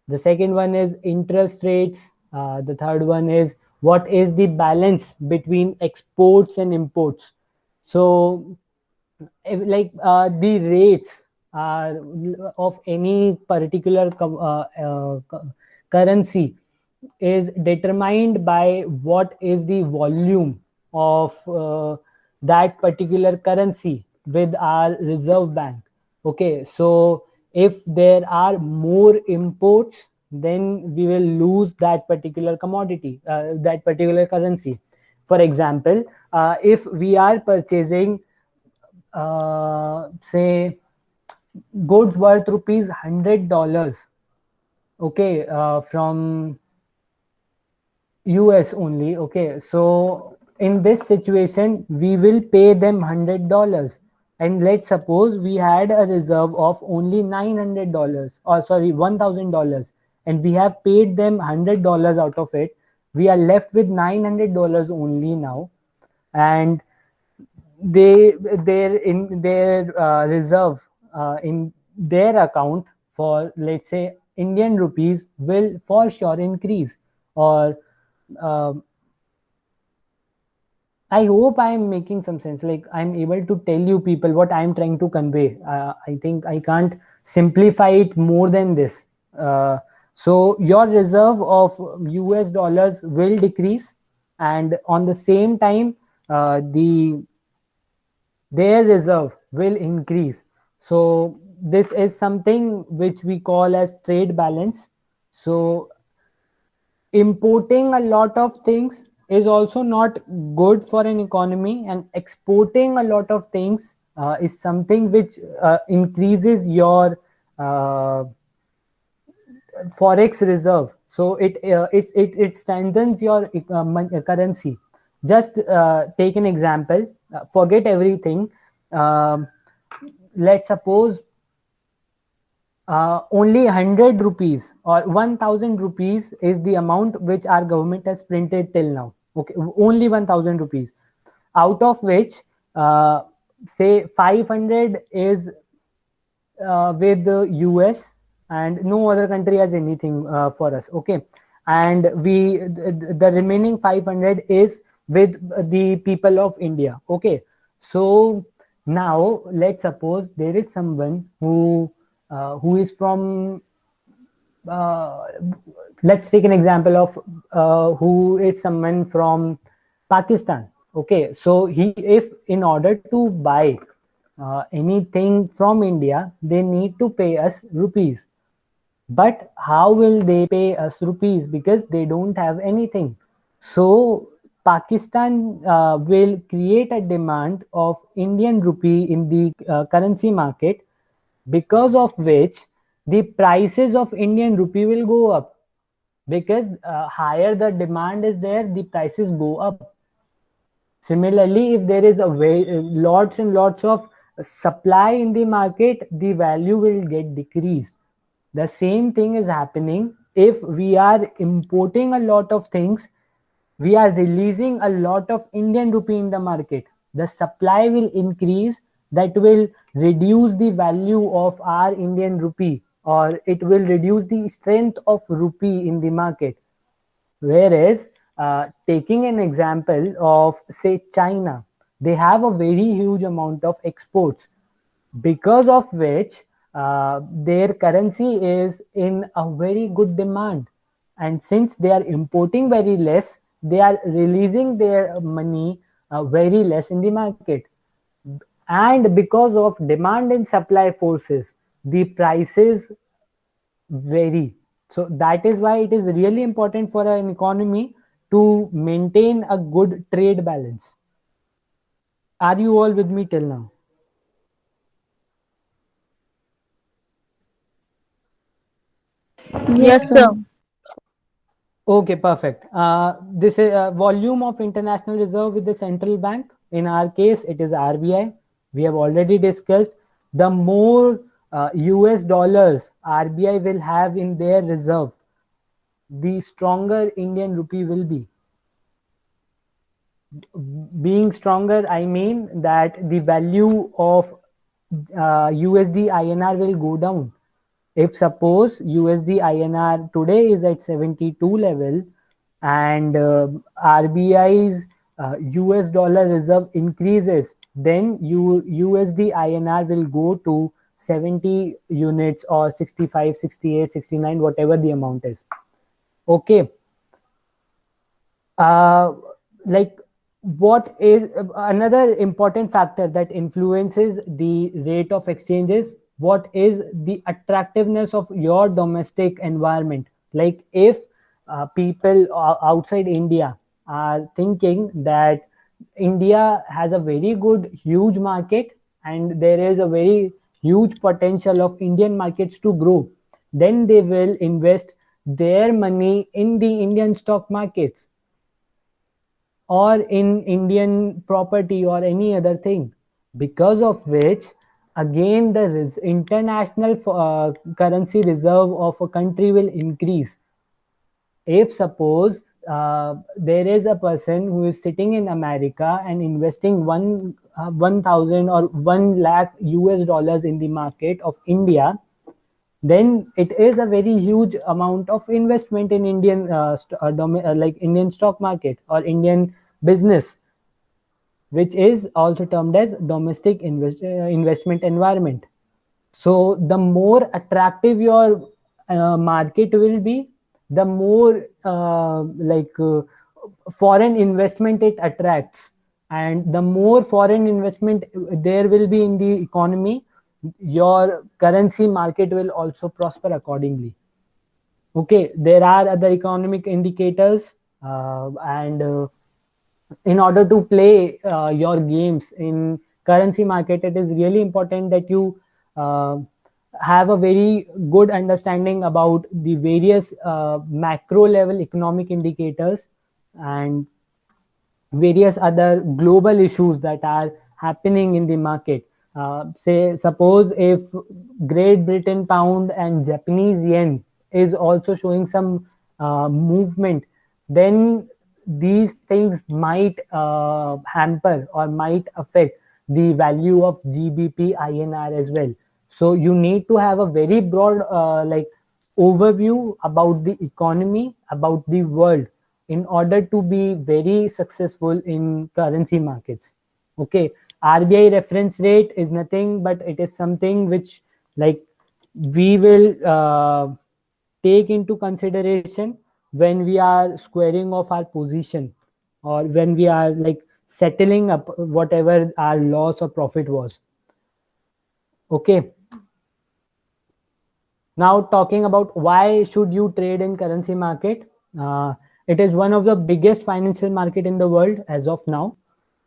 S1: the second one is interest rates, the third one is what is the balance between exports and imports. So the rates of any particular currency is determined by what is the volume of that particular currency with our reserve bank. Okay, so if there are more imports, then we will lose that particular commodity, that particular currency. For example, if we are purchasing say goods worth rupees $100, okay, from US only. Okay, so in this situation we will pay them $100, and let's suppose we had a reserve of only $900, or sorry, $1,000, and we have paid them $100 out of it. We are left with $900 only now, and they're in their reserve in their account for, let's say, Indian rupees will for sure increase. Or I hope I'm making some sense, like I'm able to tell you people what I'm trying to convey. I think I can't simplify it more than this. So your reserve of US dollars will decrease, and on the same time their reserve will increase. So this is something which we call as trade balance. So importing a lot of things is also not good for an economy, and exporting a lot of things is something which increases your forex reserve. So it strengthens your currency. Just take an example, forget everything. Um let's suppose only 100 rupees or 1000 rupees is the amount which our government has printed till now. Okay, only 1000 rupees, out of which say 500 is with the US, and no other country has anything for us. Okay, and the remaining 500 is with the people of India. Okay, so now let's suppose there is someone who is from uh, let's take an example of who is someone from Pakistan. Okay, so he, if in order to buy anything from India, they need to pay us rupees. But how will they pay us rupees? Because they don't have anything. So Pakistan will create a demand of Indian rupee in the currency market, because of which the prices of Indian rupee will go up, because higher the demand is there, the prices go up. Similarly, if there is a way lots and lots of supply in the market, the value will get decreased. The same thing is happening if we are importing a lot of things. We are releasing a lot of Indian rupee in the market. The supply will increase, that will reduce the value of our Indian rupee, or it will reduce the strength of rupee in the market. Whereas taking an example of, say, China, they have a very huge amount of exports, because of which their currency is in a very good demand. And since they are importing very less, they are releasing their money very less in the market. And because of demand and supply forces, the prices vary. So that is why it is really important for an economy to maintain a good trade balance. Are you all with me till now?
S5: Yes, sir.
S1: Okay, perfect. This is volume of international reserve with the central bank. In our case, it is RBI. We have already discussed. The more US dollars RBI will have in their reserve, the stronger Indian rupee will be. Being stronger, I mean that the value of USD INR will go down. If suppose USD INR today is at 72 level and RBI's US dollar reserve increases, then USD INR will go to 70 units or 65, 68, 69, whatever the amount is. Okay. Like, what is another important factor that influences the rate of exchanges? What is the attractiveness of your domestic environment? Like, if people outside India are thinking that India has a very good huge market and there is a very huge potential of Indian markets to grow, then they will invest their money in the Indian stock markets or in Indian property or any other thing, because of which again the international currency reserve of a country will increase. If suppose there is a person who is sitting in America and investing 1,000 or 1 lakh US dollars in the market of India, then it is a very huge amount of investment in Indian like Indian stock market or Indian business, which is also termed as domestic investment environment. So the more attractive your market will be, the more foreign investment it attracts, and the more foreign investment there will be in the economy, your currency market will also prosper accordingly. Okay, there are other economic indicators, and in order to play your games in currency market, it is really important that you have a very good understanding about the various macro level economic indicators and various other global issues that are happening in the market. Say, suppose if Great Britain pound and Japanese yen is also showing some movement, then these things might hamper or might affect the value of GBP INR as well. So you need to have a very broad overview about the economy, about the world, in order to be very successful in currency markets. Okay, RBI reference rate is nothing but it is something which we will take into consideration when we are squaring off our position or when we are settling up whatever our loss or profit was. Okay, now talking about why should you trade in currency market. It is one of the biggest financial market in the world as of now.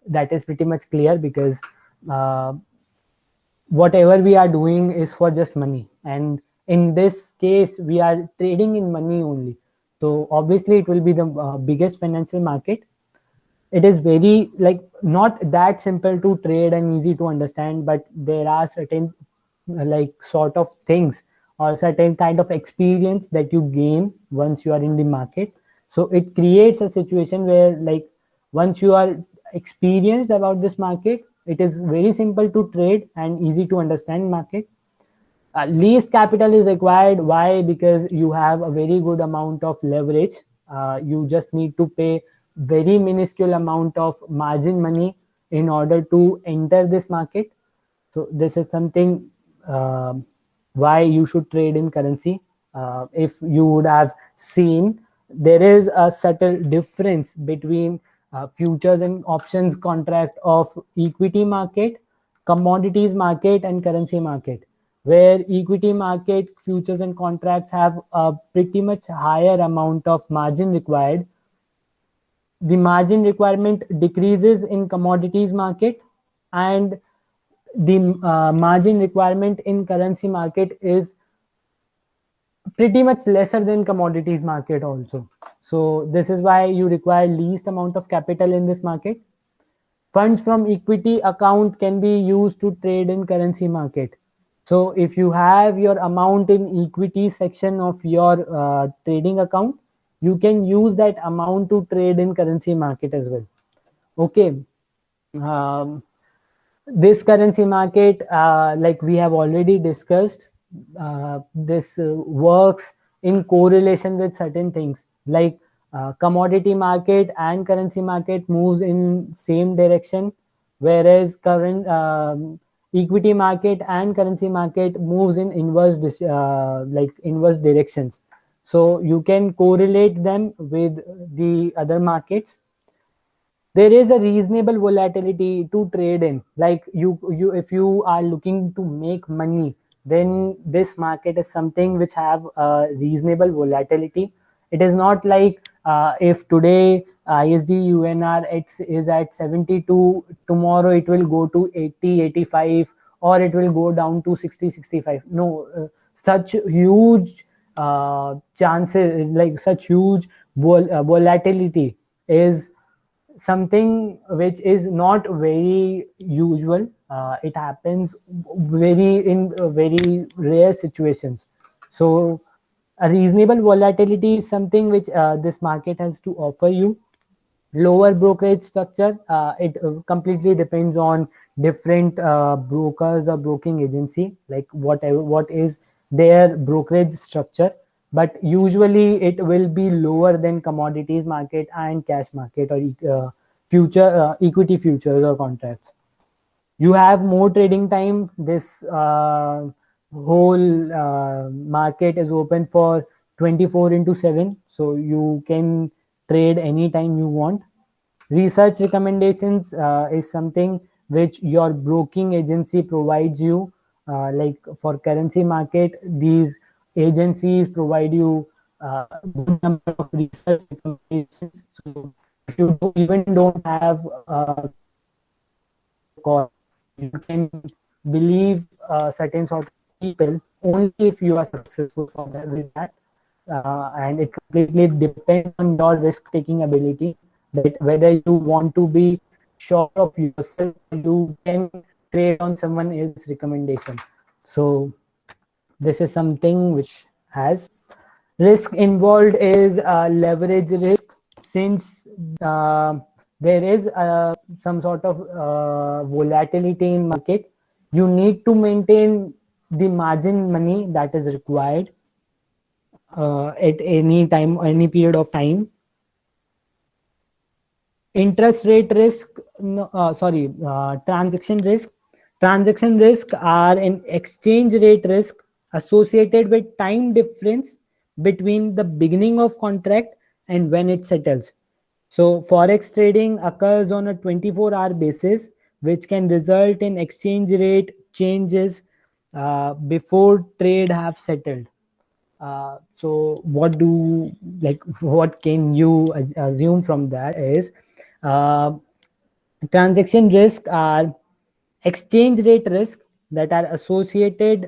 S1: That is pretty much clear, because whatever we are doing is for just money, and in this case we are trading in money only. So obviously it will be the biggest financial market. It is very not that simple to trade and easy to understand, but there are certain sort of things or certain kind of experience that you gain once you are in the market. So it creates a situation where once you are experienced about this market, it is very simple to trade and easy to understand market. Least capital is required. Why? Because you have a very good amount of leverage. You just need to pay very minuscule amount of margin money in order to enter this market. So this is something why you should trade in currency. If you would have seen, there is a subtle difference between futures and options contract of equity market, commodities market, and currency market, where equity market futures and contracts have a pretty much higher amount of margin required. The margin requirement decreases in commodities market, and the margin requirement in currency market is pretty much lesser than commodities market also. So this is why you require least amount of capital in this market. Funds from equity account can be used to trade in currency market. So if you have your amount in equity section of your trading account, you can use that amount to trade in currency market as well. Okay. This currency market, like we have already discussed, this works in correlation with certain things, like commodity market and currency market moves in same direction, whereas current equity market and currency market moves in like inverse directions. So you can correlate them with the other markets. There is a reasonable volatility to trade in, like you if you are looking to make money, then this market is something which have a reasonable volatility. It is not like if today ISD UNR is at 72, tomorrow it will go to 80, 85, or it will go down to 60, 65. No, such huge chances, like such huge volatility is something which is not very usual. It happens very rare situations. So a reasonable volatility is something which this market has to offer you. Lower brokerage structure, it completely depends on different brokers or broking agency, like what is their brokerage structure, but usually it will be lower than commodities market and cash market or future equity futures or contracts. You have more trading time. This whole market is open for 24 into 7, so you can trade anytime you want. Research recommendations is something which your broking agency provides you. Like for currency market, these agencies provide you good number of research recommendations. So if you even don't have call, you can believe certain sort of people only if you are successful for that, with that. And it completely depends on your risk taking ability, that whether you want to be sure of yourself, you can trade on someone else's recommendation. So this is something which has risk involved is leverage risk. Since there is some sort of volatility in market, you need to maintain the margin money that is required at any time, any period of time. Interest rate risk, no, sorry, transaction risk are an exchange rate risk associated with time difference between the beginning of contract and when it settles. So forex trading occurs on a 24-hour basis, which can result in exchange rate changes before trade have settled. So what can you assume from that is uh, transaction risk are exchange rate risk that are associated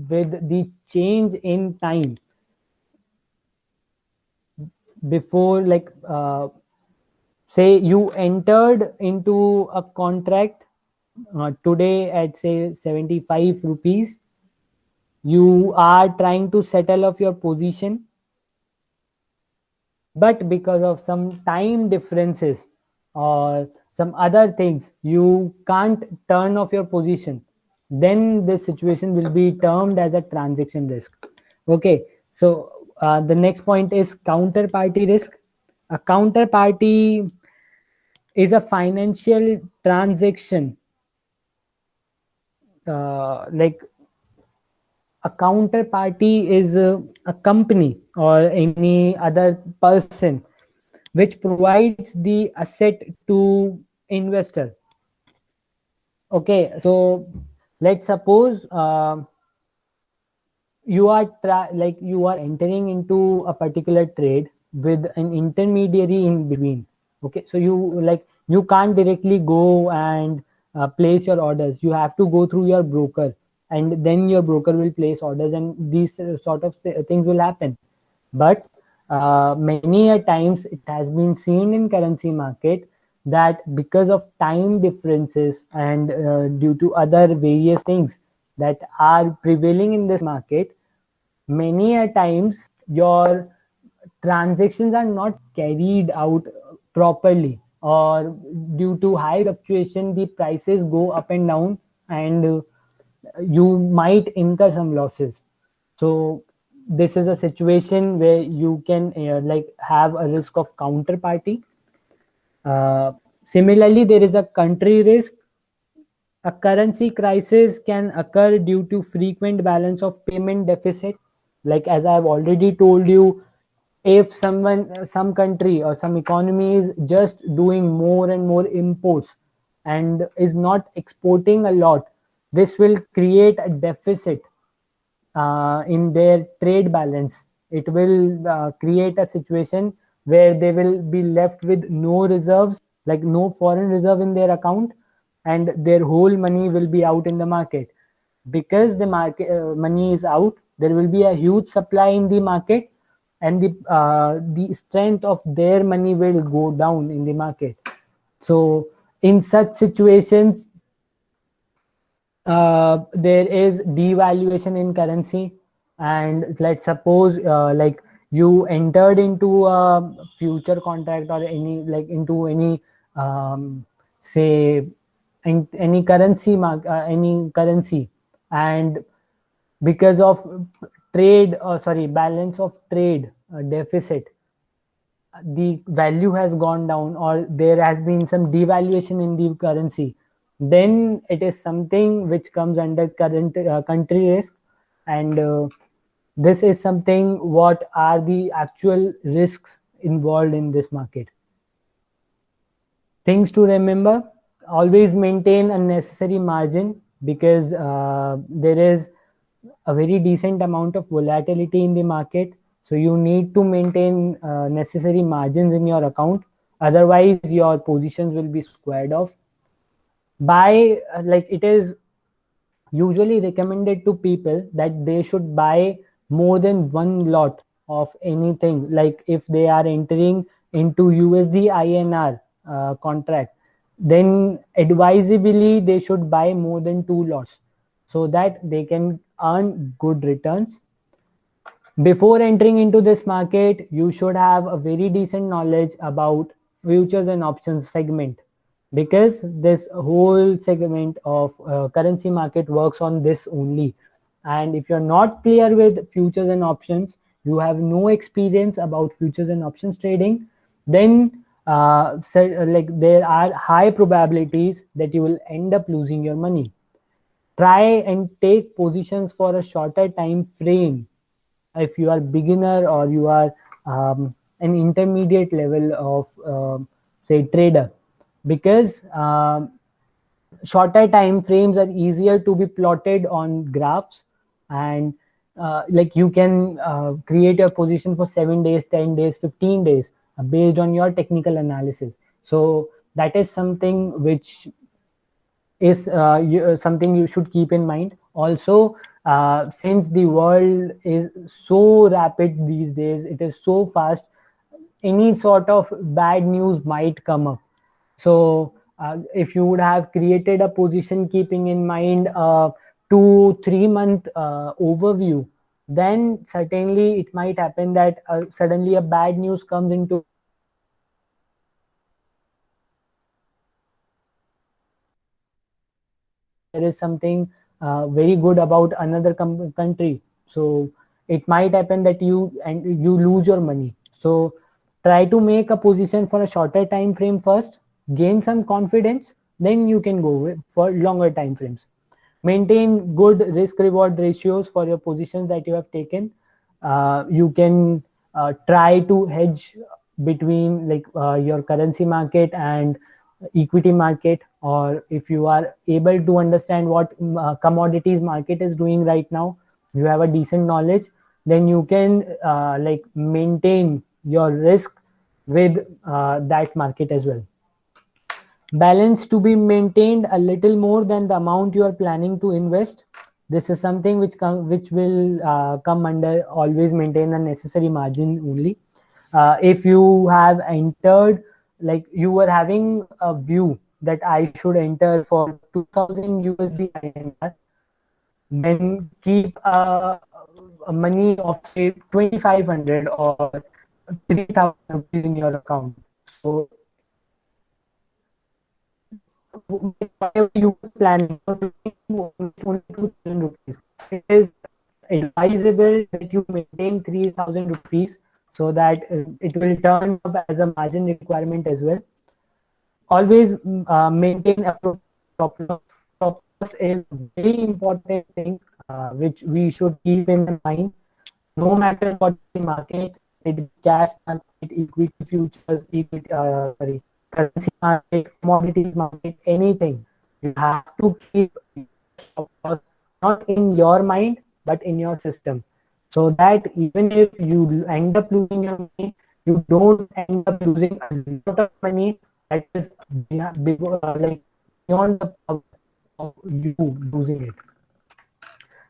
S1: with the change in time before, like say you entered into a contract today at say 75 rupees. You are trying to settle off your position, but because of some time differences or some other things, you can't turn off your position. Then this situation will be termed as a transaction risk. Okay, so the next point is counterparty risk. A counterparty is a financial transaction, like a counterparty is a company or any other person which provides the asset to investor. Okay, so let's suppose you are entering into a particular trade with an intermediary in between. Okay, so you can't directly go and place your orders. You have to go through your broker, and then your broker will place orders, and these sort of things will happen. But many a times it has been seen in currency market that because of time differences and due to other various things, that are prevailing in this market, many a times your transactions are not carried out properly, or due to high fluctuation the prices go up and down, and you might incur some losses. So this is a situation where you can like have a risk of counterparty. Similarly, there is a country risk. A currency crisis can occur due to frequent balance of payment deficit. Like as I have already told you, if some country or some economy is just doing more and more imports and is not exporting a lot, this will create a deficit in their trade balance. It will create a situation where they will be left with no reserves, like no foreign reserve in their account, and their whole money will be out in the market. Because the market money is out, there will be a huge supply in the market, and the strength of their money will go down in the market. So in such situations, there is devaluation in currency. And let's suppose like you entered into a future contract or any like into any say any any currency, and because of balance of trade deficit, the value has gone down or there has been some devaluation in the currency, then it is something which comes under current country risk. And this is something what are the actual risks involved in this market. Things to remember: always maintain a necessary margin, because there is a very decent amount of volatility in the market. So you need to maintain necessary margins in your account, otherwise your positions will be squared off. Buy like it is usually recommended to people that they should buy more than one lot of anything. Like if they are entering into USD INR contract, then advisably they should buy more than two lots so that they can earn good returns. Before entering into this market, you should have a very decent knowledge about futures and options segment, because this whole segment of currency market works on this only. And if you're not clear with futures and options, you have no experience about futures and options trading, then like there are high probabilities that you will end up losing your money. Try and take positions for a shorter time frame if you are beginner or you are an intermediate level of say trader, because shorter time frames are easier to be plotted on graphs. And like you can create your position for 7 days, 10 days, 15 days based on your technical analysis. So that is something which is something you should keep in mind. Also, since the world is so rapid these days, it is so fast, any sort of bad news might come up. So if you would have created a position keeping in mind a 2-3 month overview, then certainly it might happen that suddenly a bad news comes into there is something very good about another country. So it might happen that you lose your money. So try to make a position for a shorter time frame first, gain some confidence, then you can go for longer time frames. Maintain good risk reward ratios for your positions that you have taken. You can try to hedge between like your currency market and equity market, or if you are able to understand what commodities market is doing right now, you have a decent knowledge, then you can like maintain your risk with that market as well. Balance to be maintained a little more than the amount you are planning to invest. This is something which will come under always maintain a necessary margin only. If you have entered, like you were having a view that I should enter for 2000 USD INR, then keep a money of say 2500 or 3000 rupees in your account. So whatever you were planning for only 2000 rupees, it is advisable that you maintain 3000 rupees so that it will turn up as a margin requirement as well. Always maintain a stop loss. Stop loss is a very important thing which we should keep in mind. No matter what the market, it be cash market, equity futures, equity, sorry, currency market, commodities market, anything. You have to keep stop loss not in your mind but in your system, so that even if you end up losing your money, you don't end up losing a lot of money that is like beyond the power of you losing it.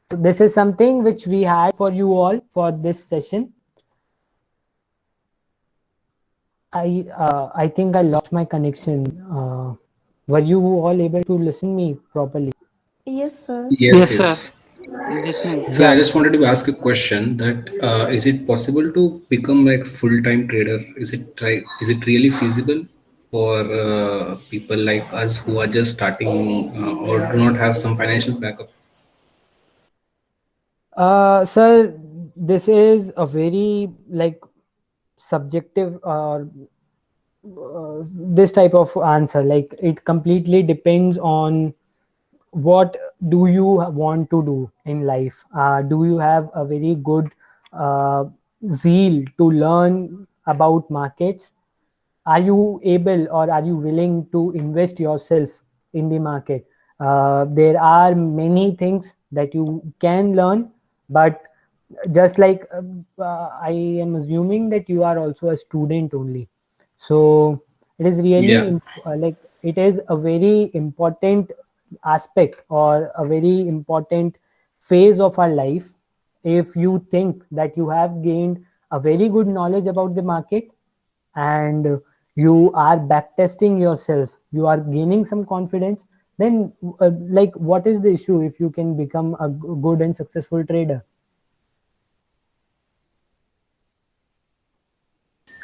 S1: So this is something which we had for you all for this session. I think I lost my connection. Were you all able to listen me properly?
S5: Yes, sir.
S2: Yes,
S4: Yes, sir.
S2: yes.
S4: Listening.
S2: So I
S1: Yeah.
S2: just wanted to ask a question that is it possible to become like full-time trader? Is it really feasible for people like us who are just starting or do not have some financial backup?
S1: Sir, this is a very like subjective this type of answer. Like it completely depends on what do you want to do in life. Do you have a very good zeal to learn about markets? Are you able or are you willing to invest yourself in the market? There are many things that you can learn, but just like I am assuming that you are also a student only, so it is really
S2: Yeah.
S1: like it is a very important aspect or a very important phase of our life. If you think that you have gained a very good knowledge about the market and you are backtesting yourself, you are gaining some confidence, then like what is the issue if you can become a good and successful trader?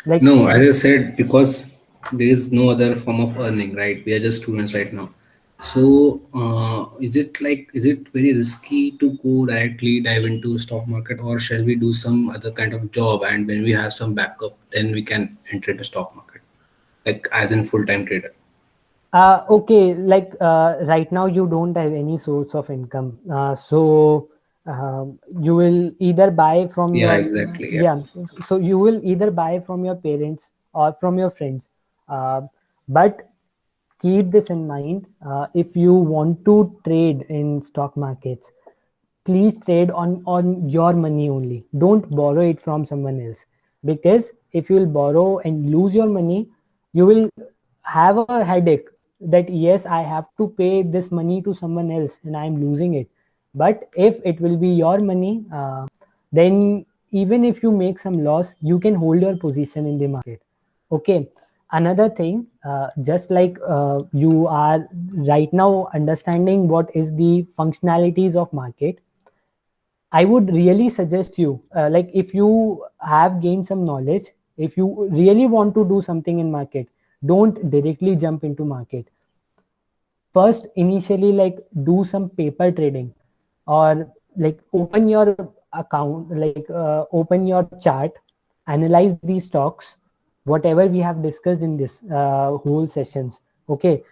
S1: Like
S2: No, as I said, because there is no other form of earning, right? We are just students right now. So, is it very risky to go directly dive into stock market, or shall we do some other kind of job, and when we have some backup, then we can enter the stock market, like as in full-time trader?
S1: okay, like right now you don't have any source of income, so you will either buy from
S2: Yeah,
S1: your
S2: exactly. Yeah.
S1: yeah, so you will either buy from your parents or from your friends, uh, but keep this in mind. If you want to trade in stock markets, please trade on your money only. Don't borrow it from someone else, because if you will borrow and lose your money, you will have a headache that yes, I have to pay this money to someone else and I am losing it. But if it will be your money, then even if you make some loss, you can hold your position in the market. Okay. Another thing, just like you are right now understanding what is the functionalities of market, I would really suggest you, like if you have gained some knowledge, if you really want to do something in market, don't directly jump into market. First, initially, like do some paper trading, or like open your account, like open your chart, analyze these stocks, whatever we have discussed in this whole sessions. Okay,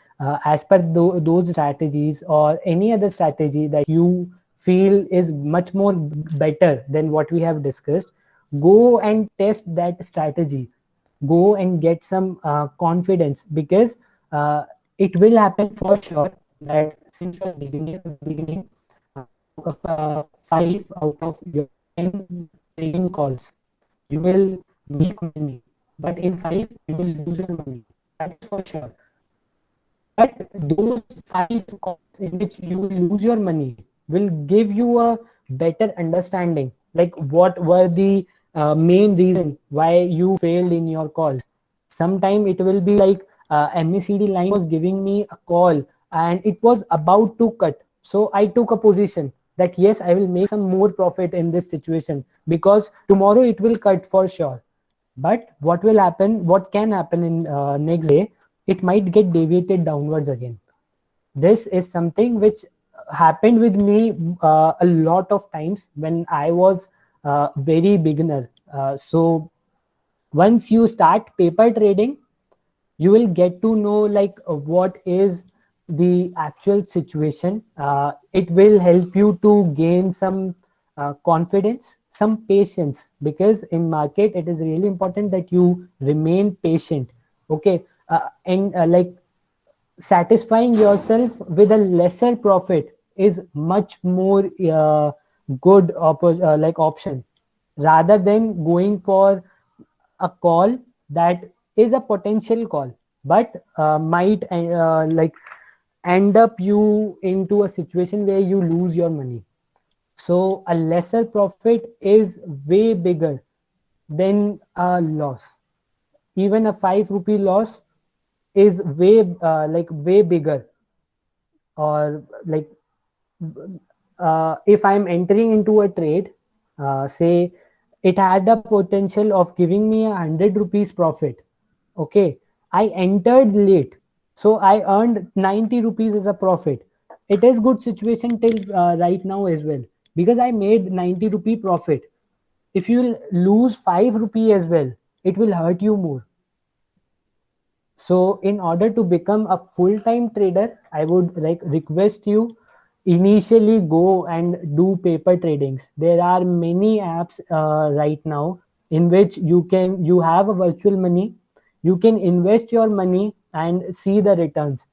S1: as per those strategies or any other strategy that you feel is much more better than what we have discussed, go and test that strategy, go and get some confidence, because it will happen for sure that since you're beginning, five out of your 10 trading calls, you will make money, but in five, you will lose your money. That is for sure. But those five calls in which you will lose your money will give you a better understanding, like what were the main reason why you failed in your calls. Sometime it will be like MECD line was giving me a call and it was about to cut, so I took a position. that yes, I will make some more profit in this situation because tomorrow it will cut for sure. But what will happen, what can happen in next day, it might get deviated downwards again. This is something which happened with me a lot of times when I was very beginner. So once you start paper trading, you will get to know like what is the actual situation. It will help you to gain some confidence, some patience, because in market it is really important that you remain patient. Okay. And like satisfying yourself with a lesser profit is much more good like option, rather than going for a call that is a potential call but might like end up you into a situation where you lose your money. So a lesser profit is way bigger than a loss. Even a 5 rupee loss is way like way bigger. Or like if I'm entering into a trade, say it had the potential of giving me 100 rupees profit. Okay, I entered late, so I earned 90 rupees as a profit. It is good situation till right now as well, because I made 90 rupee profit. If you lose 5 rupee as well, it will hurt you more. So in order to become a full-time trader, I would like request you initially go and do paper tradings. There are many apps right now in which you have a virtual money, you can invest your money and see the returns.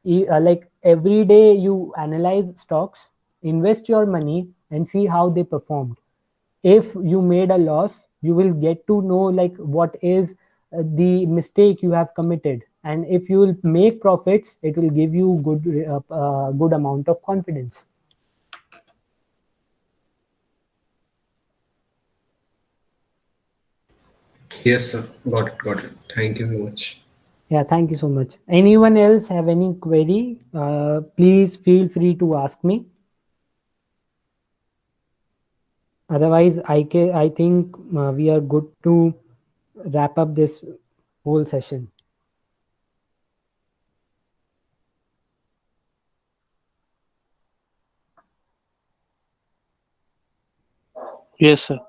S1: Like every day you analyze stocks, invest your money and see how they performed. If you made a loss, you will get to know like what is the mistake you have committed, and if you will make profits, it will give you good amount of confidence.
S2: Yes, sir. Got it. Got it. Thank you very much.
S1: Yeah, thank you so much. Anyone else have any query? Please feel free to ask me. Otherwise, I think we are good to wrap up this whole session.
S4: Yes, sir.